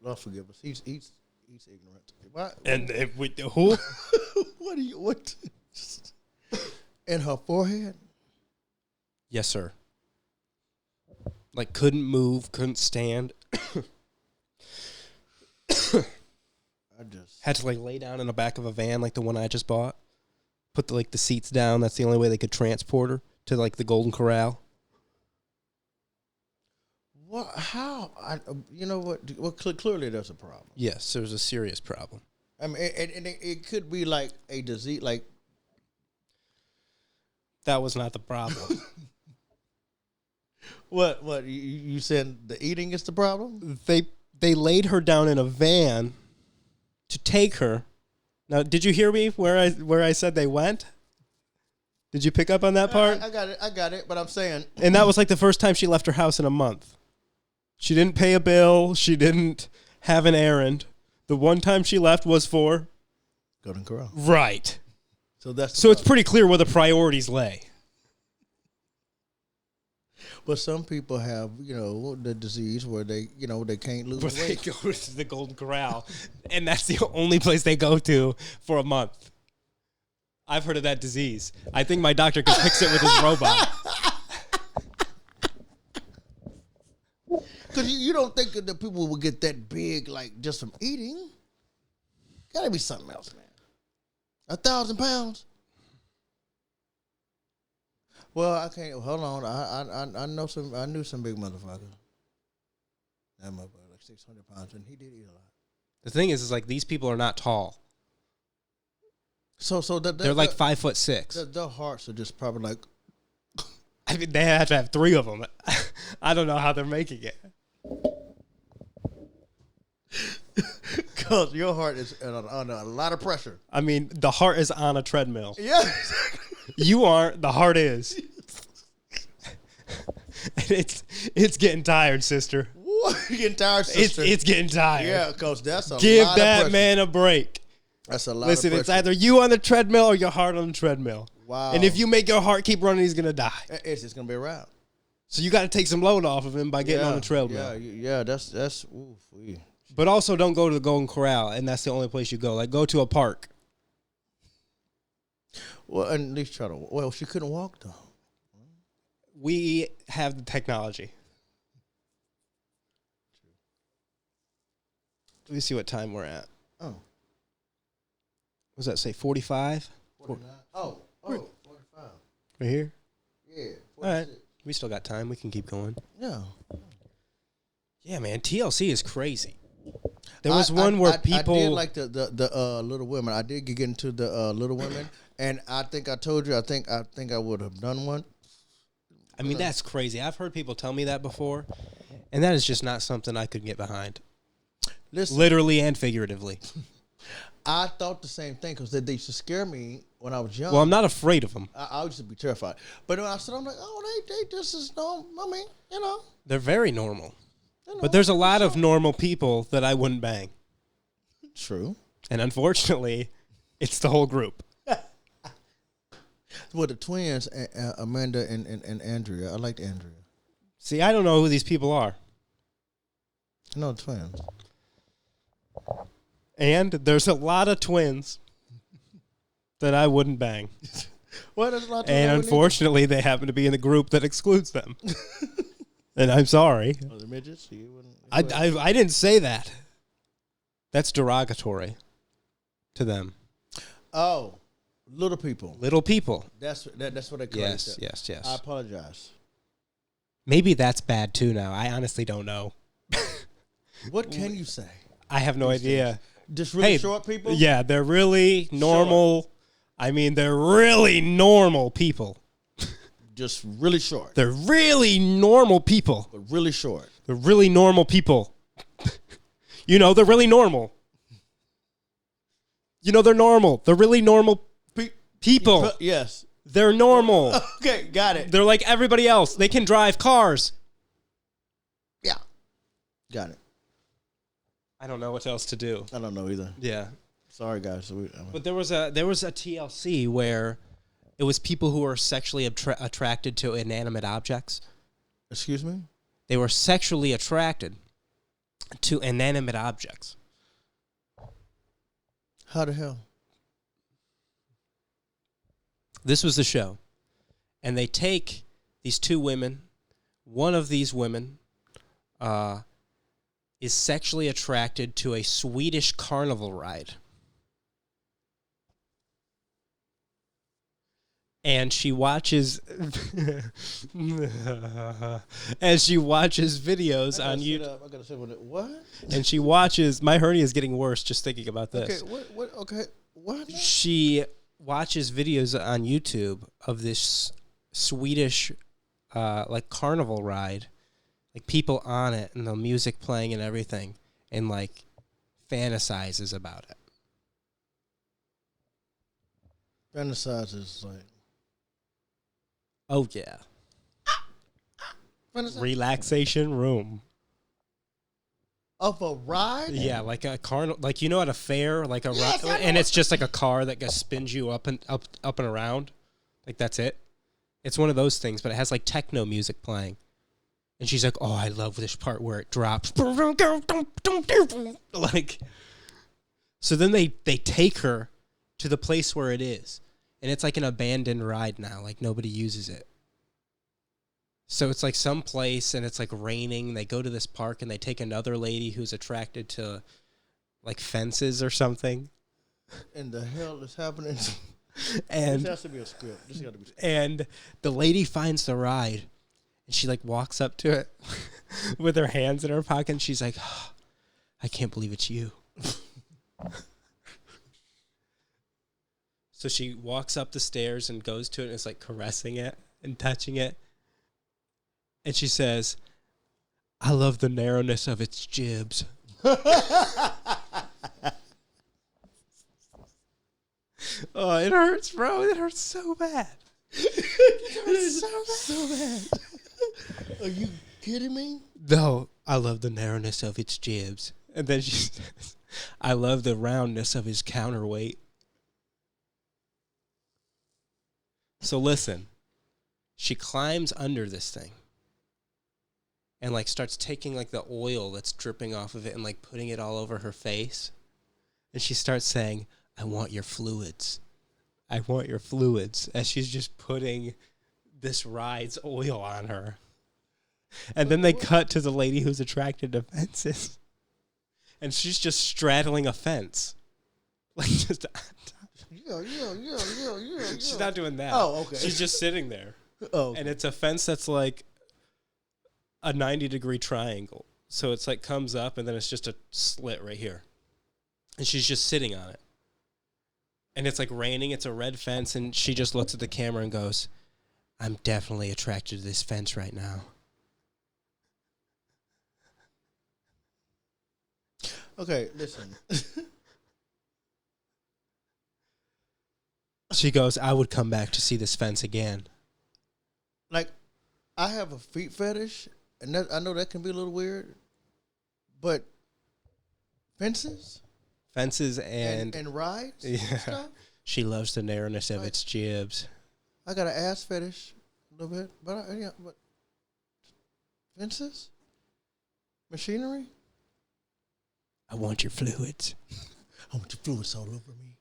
Lord forgive us. He's ignorant. What? And who? What? In her forehead? Yes, sir. Like couldn't move, couldn't stand. Had to like lay down in the back of a van like the one I just bought. Put the seats down. That's the only way they could transport her to like the Golden Corral. What? How? You know what? Well, clearly there's a problem. Yes, there's a serious problem. I mean, and it could be like a disease, like. That was not the problem. What? You said the eating is the problem? They laid her down in a van to take her. Now, did you hear me where I said they went? Did you pick up on that part? I got it, but I'm saying. And that was like the first time she left her house in a month. She didn't pay a bill. She didn't have an errand. The one time she left was for Golden Corral. Right. So it's pretty clear where the priorities lay. But some people have, the disease where they can't lose Where they weight. go to the Golden Corral, and that's the only place they go to for a month. I've heard of that disease. I think my doctor could fix it with his robot. Because you don't think that the people will get that big, like, just from eating. Gotta be something else, man. 1,000 pounds? Well, I can't. Hold on. I knew some big motherfuckers. That motherfucker like 600 pounds, and he did eat a lot. The thing is like these people are not tall. So They're like 5'6". Their hearts are just probably like. I mean, they have to have 3 of them. I don't know how they're making it. Because your heart is under a lot of pressure. I mean, the heart is on a treadmill. Yeah. You aren't. The heart is. It's getting tired, sister. What? You getting tired, sister? It's getting tired. Yeah, because that's a Give lot that of pressure. man a break. That's a lot Listen, of pressure. it's either you on the treadmill or your heart on the treadmill. Wow. And if you make your heart keep running, he's going to die. It's just going to be a wrap. So you got to take some load off of him by getting on the treadmill. Yeah, that's oof. But also don't go to the Golden Corral, and that's the only place you go. Like, go to a park. Well, at least try to. Well, she couldn't walk though. We have the technology. Let me see what time we're at. Oh. What does that say? 45? 49. Oh, 45. Right here? Yeah. 46. All right. We still got time. We can keep going. Yeah. Yeah, man. TLC is crazy. There was one where people. I did like the Little Women. I did get into the Little Women, and I think I told you. I think I would have done one. I mean, that's crazy. I've heard people tell me that before, and that is just not something I could get behind. Listen, literally and figuratively. I thought the same thing because they used to scare me when I was young. Well, I'm not afraid of them. I used to be terrified. But when I said, I'm like, oh, they just as normal. I mean, you know. They're very normal. But there's a lot of normal people that I wouldn't bang. True. And unfortunately, it's the whole group. Well, the twins, Amanda and Andrea. I liked Andrea. See, I don't know who these people are. No, the twins. And there's a lot of twins that I wouldn't bang. Well, there's a lot of And unfortunately, they happen to be in the group that excludes them. And I'm sorry. Oh, the midgets? I didn't say that. That's derogatory to them. Oh, little people. Little people. That's what they call it. Yes. I apologize. Maybe that's bad too now. I honestly don't know. What can you say? I have no idea. Just really short people? Yeah, they're really normal. Short. I mean, they're really normal people. Just really short. They're really normal people. But really short. They're really normal people. You know, they're really normal. You know, they're normal. They're really normal people. Yes. They're normal. Okay, got it. They're like everybody else. They can drive cars. Yeah. Got it. I don't know what else to do. I don't know either. Yeah. Sorry, guys. But there was a TLC where it was people who were sexually attracted to inanimate objects. Excuse me? They were sexually attracted to inanimate objects. How the hell? This was the show. And they take these 2 women. One of these women is sexually attracted to a Swedish carnival ride. And she watches videos on YouTube. I gotta say what? And she watches. My hernia is getting worse just thinking about this. Okay, what? Okay, what? She watches videos on YouTube of this Swedish, like carnival ride, like people on it and the music playing and everything, and like fantasizes about it. Fantasizes like. Oh yeah. Relaxation room. Of a ride? Yeah, like a carnival, like you know at a fair, like a ride, and it's just like a car that just spins you up and around, like that's it. It's one of those things, but it has like techno music playing, and she's like, "Oh, I love this part where it drops." Like, so then they take her to the place where it is, and it's like an abandoned ride now, like nobody uses it. So it's like some place, and it's like raining. They go to this park, and they take another lady who's attracted to like fences or something. And the hell is happening? And this has to be a script. This got to be. And the lady finds the ride, and she like walks up to it, with her hands in her pocket. And she's like, oh, I can't believe it's you. So she walks up the stairs and goes to it and is like caressing it and touching it. And she says, I love the narrowness of its jibs. Oh, it hurts, bro. It hurts so bad. It hurts so bad. Are you kidding me? No, I love the narrowness of its jibs. And then she says, I love the roundness of his counterweight. So listen, she climbs under this thing and like starts taking like the oil that's dripping off of it and like putting it all over her face. And she starts saying, I want your fluids. I want your fluids. As she's just putting this ride's oil on her. And then they cut to the lady who's attracted to fences. And she's just straddling a fence. Like just... Yeah. She's not doing that. Oh, okay. She's just sitting there. Oh, okay. And it's a fence that's like a 90-degree triangle. So it's like comes up and then it's just a slit right here. And she's just sitting on it. And it's like raining. It's a red fence. And she just looks at the camera and goes, I'm definitely attracted to this fence right now. Okay, listen. She goes, I would come back to see this fence again. Like, I have a feet fetish, and that, I know that can be a little weird, but fences? Fences and rides? yeah. And stuff? She loves the narrowness of Right. its jibs. I got an ass fetish a little bit, but fences? Machinery? I want your fluids. I want your fluids all over me.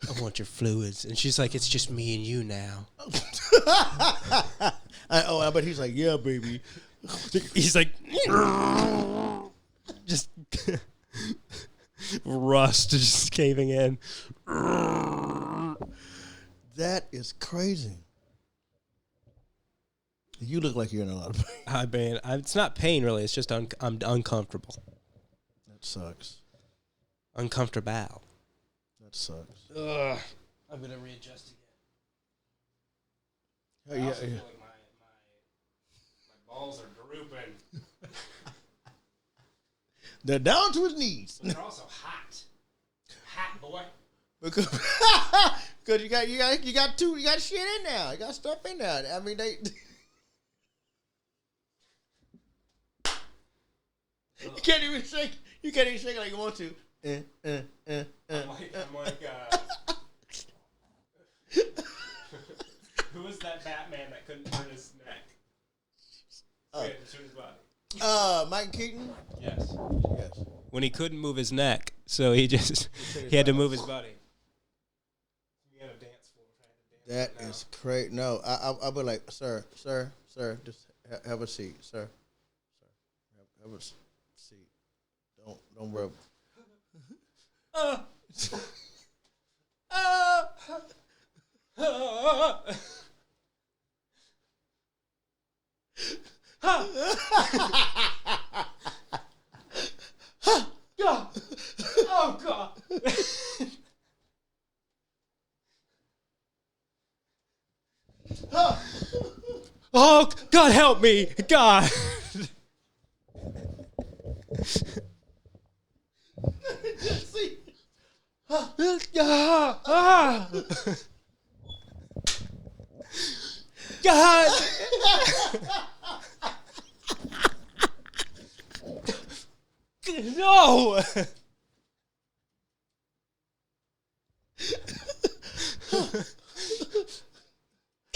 I want your fluids. And she's like, it's just me and you now. I bet he's like, yeah, baby. He's like, just rust just caving in. That is crazy. You look like you're in a lot of pain. I mean, it's not pain really. It's just I'm uncomfortable. That sucks. Uncomfortable. That sucks. Ugh. I'm gonna readjust again. I also feel like my balls are drooping. They're down to his knees. But they're also hot. Hot boy. Because you got shit in there. You got stuff in there. I mean you can't even shake. You can't even shake it like you want to. I'm like who was that Batman that couldn't turn his neck? Turn his body. Mike Keaton. Yes. Yes. When he couldn't move his neck, so he had to move his body. He had a dance floor. That is crazy. No, I'll be like, sir, just have a seat, sir. Have a seat. Don't rub. God. Oh, God. Oh, God, help me. God. See? God. No.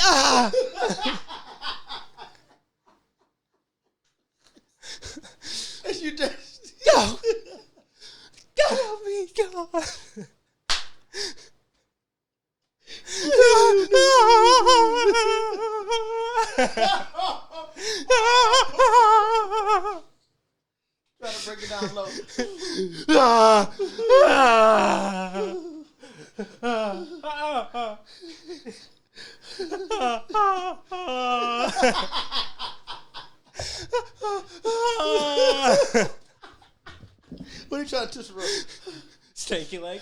Ah. As you just No. God help me, God. try to break it down low. What are you trying to twist the rope? Stanky leg.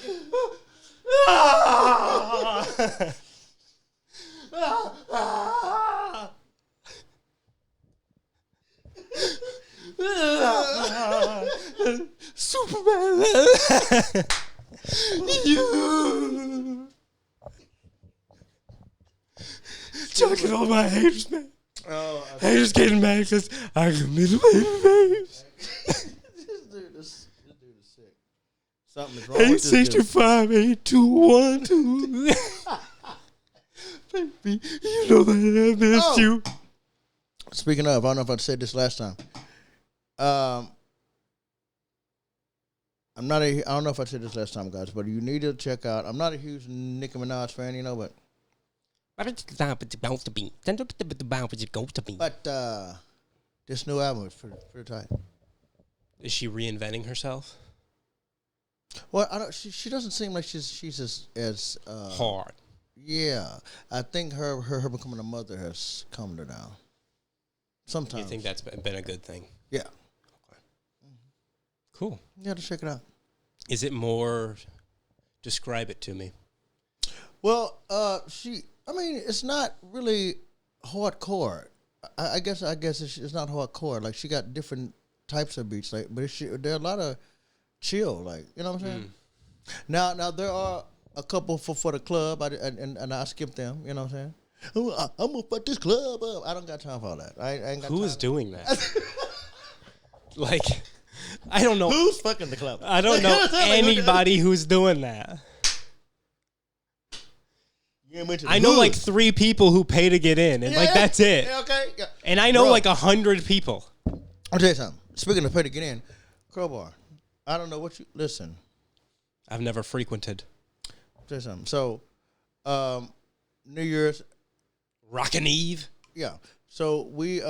Superman. You. Chucking all my haters, man. Oh, Haters getting mad because I committed rapes. this dude is sick. Something is wrong with this dude. 865 8212. Baby, you know that I missed you. Speaking of, I don't know if I said this last time. I don't know if I said this last time, guys, but you need to check out. I'm not a huge Nicki Minaj fan, you know, but this new album is pretty tight. Is she reinventing herself? Well, I don't. She doesn't seem like she's as Hard. Yeah, I think her becoming a mother has calmed her down. Sometimes. You think that's been a good thing? Yeah. Cool. You got to check it out. Is it more? Describe it to me. Well, it's not really hardcore. I guess it's not hardcore. Like, she got different types of beats, like, but there are a lot of chill, like, you know what I'm saying? Now there are a couple for the club, and I skip them, you know what I'm saying? I'm gonna fuck this club up. I don't got time for all that. I ain't got Who time. is doing that? Like, I don't know. Who's fucking the club? I don't know anybody who's doing that. I know like 3 people who pay to get in, and like that's it. Yeah, okay. Yeah. And I know Bro. like 100 people. I'll tell you something. Speaking of pay to get in, Crowbar. I don't know what you listen. I've never frequented. I'll tell you something. So, New Year's. Rockin' Eve. Yeah. So we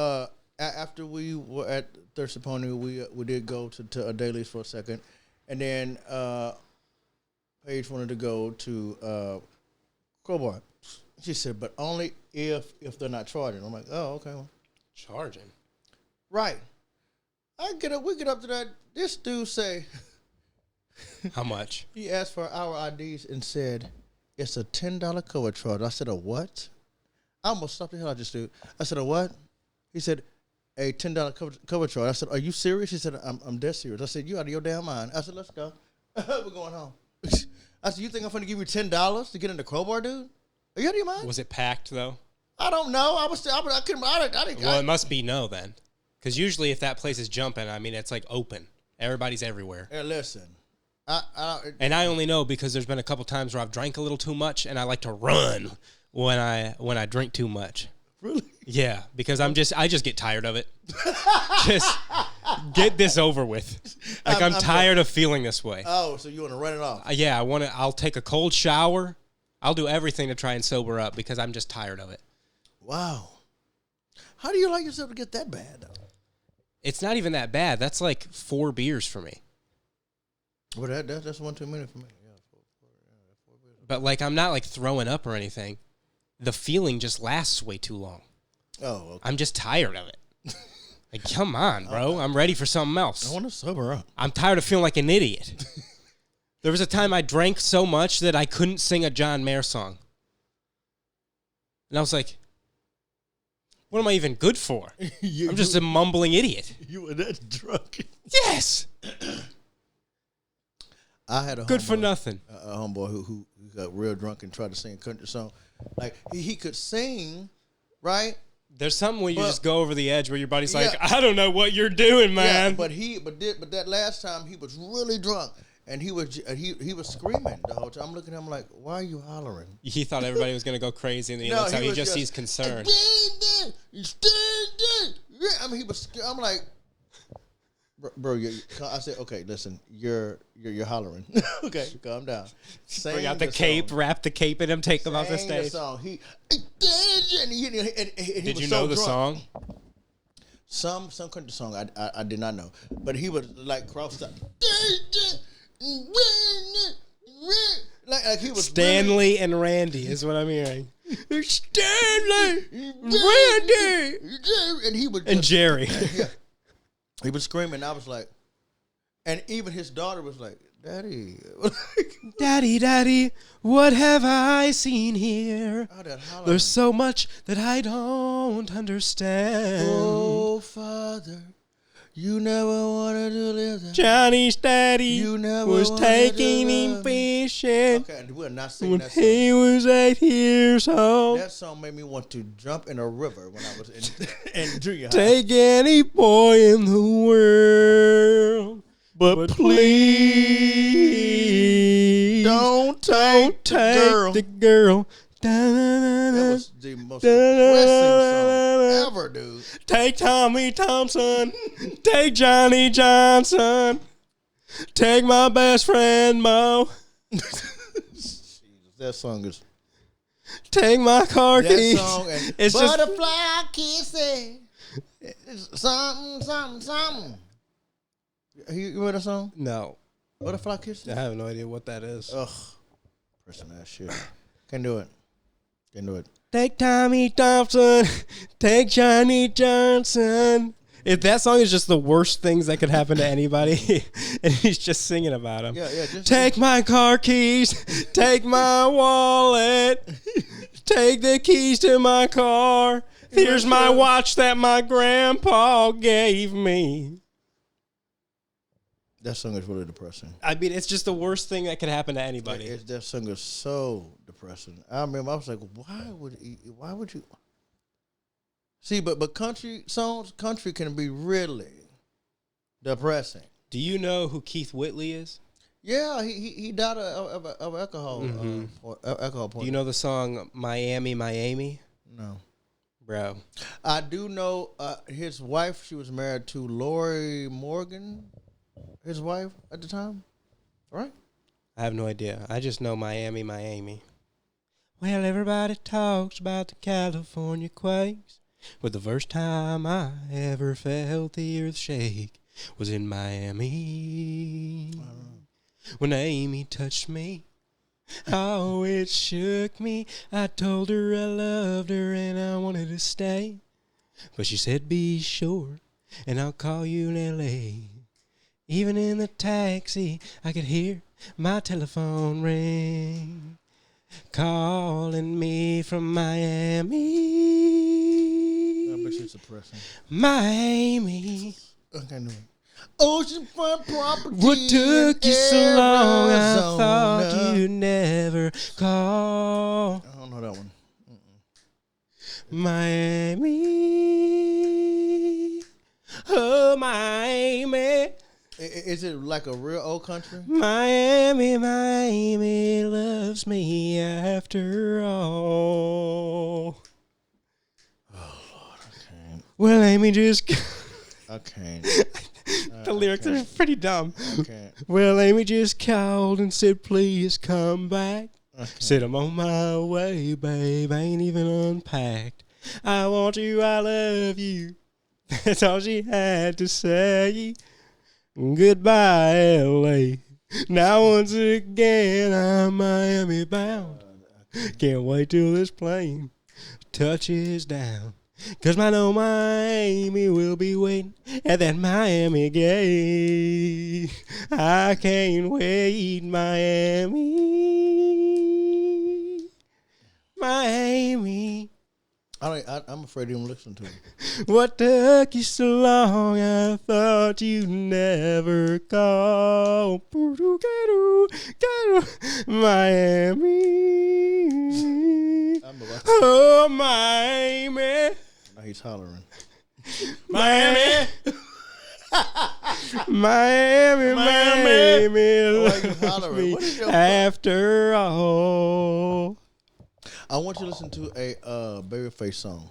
after we were at Thirsty Pony, we did go to a Dailies for a second, and then Paige wanted to go to Crowbar. She said, but only if they're not charging. I'm like, oh, okay. Well. Charging. Right. We get up to that. This dude say, How much? he asked for our IDs and said, it's a $10 cover charge. I said, a what? I almost stopped the hell out of this dude. I said, a what? He said, a $10 cover charge. I said, are you serious? He said, I'm dead serious. I said, you out of your damn mind. I said, let's go. We're going home. I said, you think I'm going to give you $10 to get in the Crowbar, dude? Are you out of your mind? Was it packed though? I don't know. I couldn't. I didn't. Well, it must be no then, because usually if that place is jumping, I mean it's like open. Everybody's everywhere. Hey, listen. And I only know because there's been a couple times where I've drank a little too much, and I like to run when I drink too much. Really? Yeah, because I just get tired of it. Just get this over with. Like I'm tired of feeling this way. Oh, so you want to run it off? Yeah, I'll take a cold shower. I'll do everything to try and sober up because I'm just tired of it. Wow. How do you like yourself to get that bad, though? It's not even that bad. That's like 4 beers for me. Well, that's one too many for me. Yeah, 4 beers. But like I'm not like throwing up or anything. The feeling just lasts way too long. Oh, okay. I'm just tired of it. Like, come on, bro. I'm ready for something else. I want to sober up. I'm tired of feeling like an idiot. There was a time I drank so much that I couldn't sing a John Mayer song. And I was like, what am I even good for? I'm just a mumbling idiot. You were that drunk. Yes. I had a good homeboy, for nothing. A homeboy who got real drunk and tried to sing a country song. Like, he could sing, right? There's something where you just go over the edge where your body's like, I don't know what you're doing, man. Yeah, but that last time he was really drunk. And he was screaming the whole time. I'm looking at him like, why are you hollering? He thought everybody was going to go crazy, and then he looks out. He just sees concern. I mean, I'm like, bro. I said, okay, listen, you're hollering. Okay, calm down. Bring out the cape, wrap the cape in him, take him off the stage. Song. Did you know the song? Some country song I did not know, but he was like crossed up. Like he was Stanley really, and Randy is what I'm hearing. Stanley, Randy, and he was and Jerry. Yeah, He was screaming. I was like, and even his daughter was like, "Daddy, Daddy, Daddy, what have I seen here? all that hollering. There's so much that I don't understand. Oh, Father, you never wanted to live that. Johnny's daddy You never was wanted taking to him love fishing Okay, we're not singing when that song. he was 8 years old. That song made me want to jump in a river when I was in junior high. Take any boy in the world, but please Don't take the girl. That was the most depressing song ever, dude. Take Tommy Thompson. Take Johnny Johnson. Take my best friend Mo. Jesus, that song is Take my car that keys. song and It's just butterfly kisses. Something, something, something. You remember that song? no. Butterfly kisses. I have no idea what that is. Ugh, person that shit. Can't do it. Can't do it. Take Tommy Thompson. Take Johnny Johnson. If that song is just the worst things that could happen to anybody, and he's just singing about them. Yeah, yeah. Just Take my car keys. Take my wallet. Take the keys to my car. Here's my watch that my grandpa gave me. That song is really depressing. I mean, it's just the worst thing that could happen to anybody. That song is so depressing. I remember I was like, why would you? See, but country songs, country can be really depressing. Do you know who Keith Whitley is? Yeah, he died of alcohol. Alcohol poisoning. Do you know the song Miami, Miami? No. Bro. I do know his wife. She was married to Lori Morgan, his wife at the time. Right? I have no idea. I just know Miami, Miami. Well, everybody talks about the California quakes, but the first time I ever felt the earth shake was in Miami. When Amy touched me, oh, it shook me. I told her I loved her and I wanted to stay, but she said, be sure, and I'll call you in L.A. Even in the taxi, I could hear my telephone ring, calling me from Miami. I bet she's depressing. Miami. Okay, no. Oceanfront property. What took you so long? I Arizona. thought you'd never call. I don't know that one. Miami. Oh, Miami. Is it like a real old country? Miami, Miami loves me after all. Oh Lord, I can't. Well, Amy just. I can't. The lyrics are pretty dumb. I can't. Well, Amy just called and said, please come back. I can't. Said, I'm on my way, babe. I ain't even unpacked. I want you, I love you. That's all she had to say. Goodbye, L.A. Now once again, I'm Miami bound. Can't wait till this plane touches down. 'Cause I know Miami will be waiting at that Miami gate. I can't wait, Miami. Miami. I'm afraid to even listen to it. What took you so long? I thought you'd never call. Miami. Oh, Miami. Now he's hollering. Miami. Miami, Miami. Miami, Why you loves hollering? me What is your after all. I want you to listen to a Babyface song.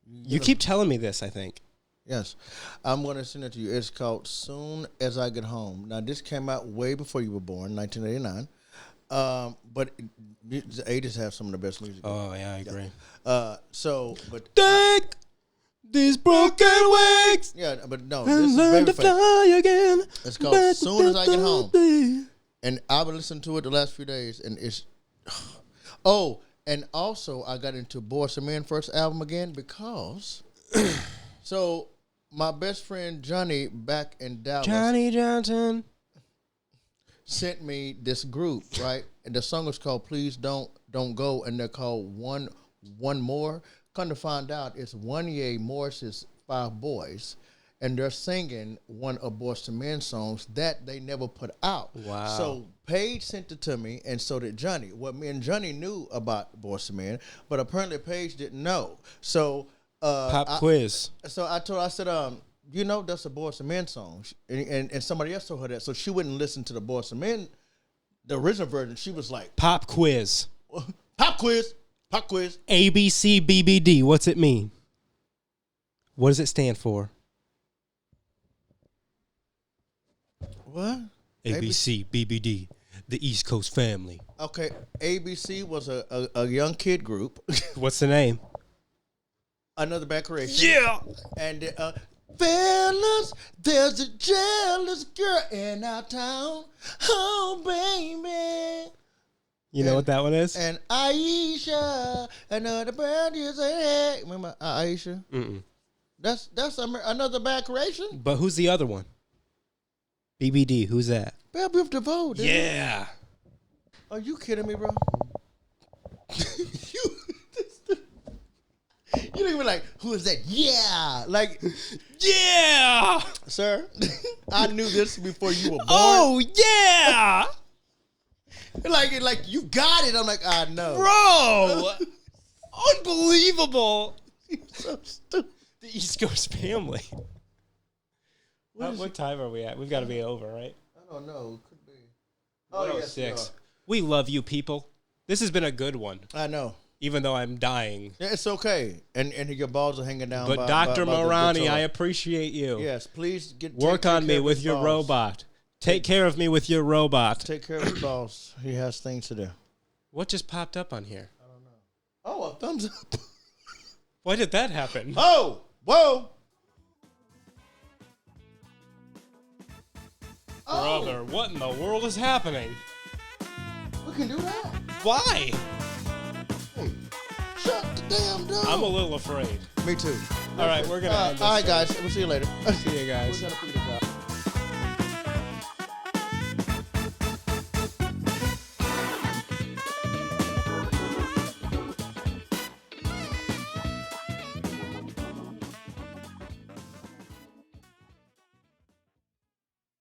You keep telling me this, I think. Yes. I'm going to send it to you. It's called Soon As I Get Home. Now, this came out way before you were born, 1989. But the 80s have some of the best music. Oh, yeah, I agree. But Take these broken wings yeah, but no, this and is learn to Babyface. fly again. It's called Soon As I Get Home. And I've been listening to it the last few days, and it's... Oh, and also I got into Boyz II Men first album again because... So my best friend Johnny back in Dallas Johnny Johnson. sent me this group, right? And the song is called "Please Don't Go," and they're called One More. Come to find out, it's Wanya Morris's 5 Boys, and they're singing one of Boyz II Men songs that they never put out. Wow. So Paige sent it to me, and so did Johnny. Well, me and Johnny knew about Boyz II Men, but apparently Paige didn't know. So Pop quiz. So I told her, I said, you know, that's a Boyz II Men song. And somebody else told her that. So she wouldn't listen to the Boyz II Men, the original version. She was like, Pop quiz. pop quiz, pop quiz. ABCBBD. What's it mean? What does it stand for? What? ABCBBD. The East Coast Family. Okay, ABC was a young kid group. What's the name? Another Bad Creation. Yeah. And fellas, there's a jealous girl in our town. Oh, baby. You know what that one is? And Aisha, another brand you say, hey. Remember Aisha? Mm-mm. That's another Bad Creation. But who's the other one? BBD. Who's that? Bell Biv DeVoe. Dude. Yeah. Are you kidding me, bro? You don't even like, who is that? Yeah. Like, Yeah. sir, I knew this before you were born. Oh, yeah. Like you got it. I'm like, I know. Bro. Unbelievable. So stupid. The East Coast Family. What time are we at? We've got to be over, right? I don't know. Could be. Oh, yes, 6. We love you, people. This has been a good one, I know. even though I'm dying. Yeah, it's okay. And your balls are hanging down. But Dr. Morani, I appreciate you. Yes, please Work on me with your robot. Take care of me with your robot. Take care of his balls. He has things to do. What just popped up on here? I don't know. Oh, a thumbs up. Why did that happen? Oh, whoa. Brother, what in the world is happening? We can do that. Why? Hey, shut the damn door. I'm a little afraid. Me too. All right, we're going to end this. All right, guys. We'll see you later. See you guys. We're gonna figure this out.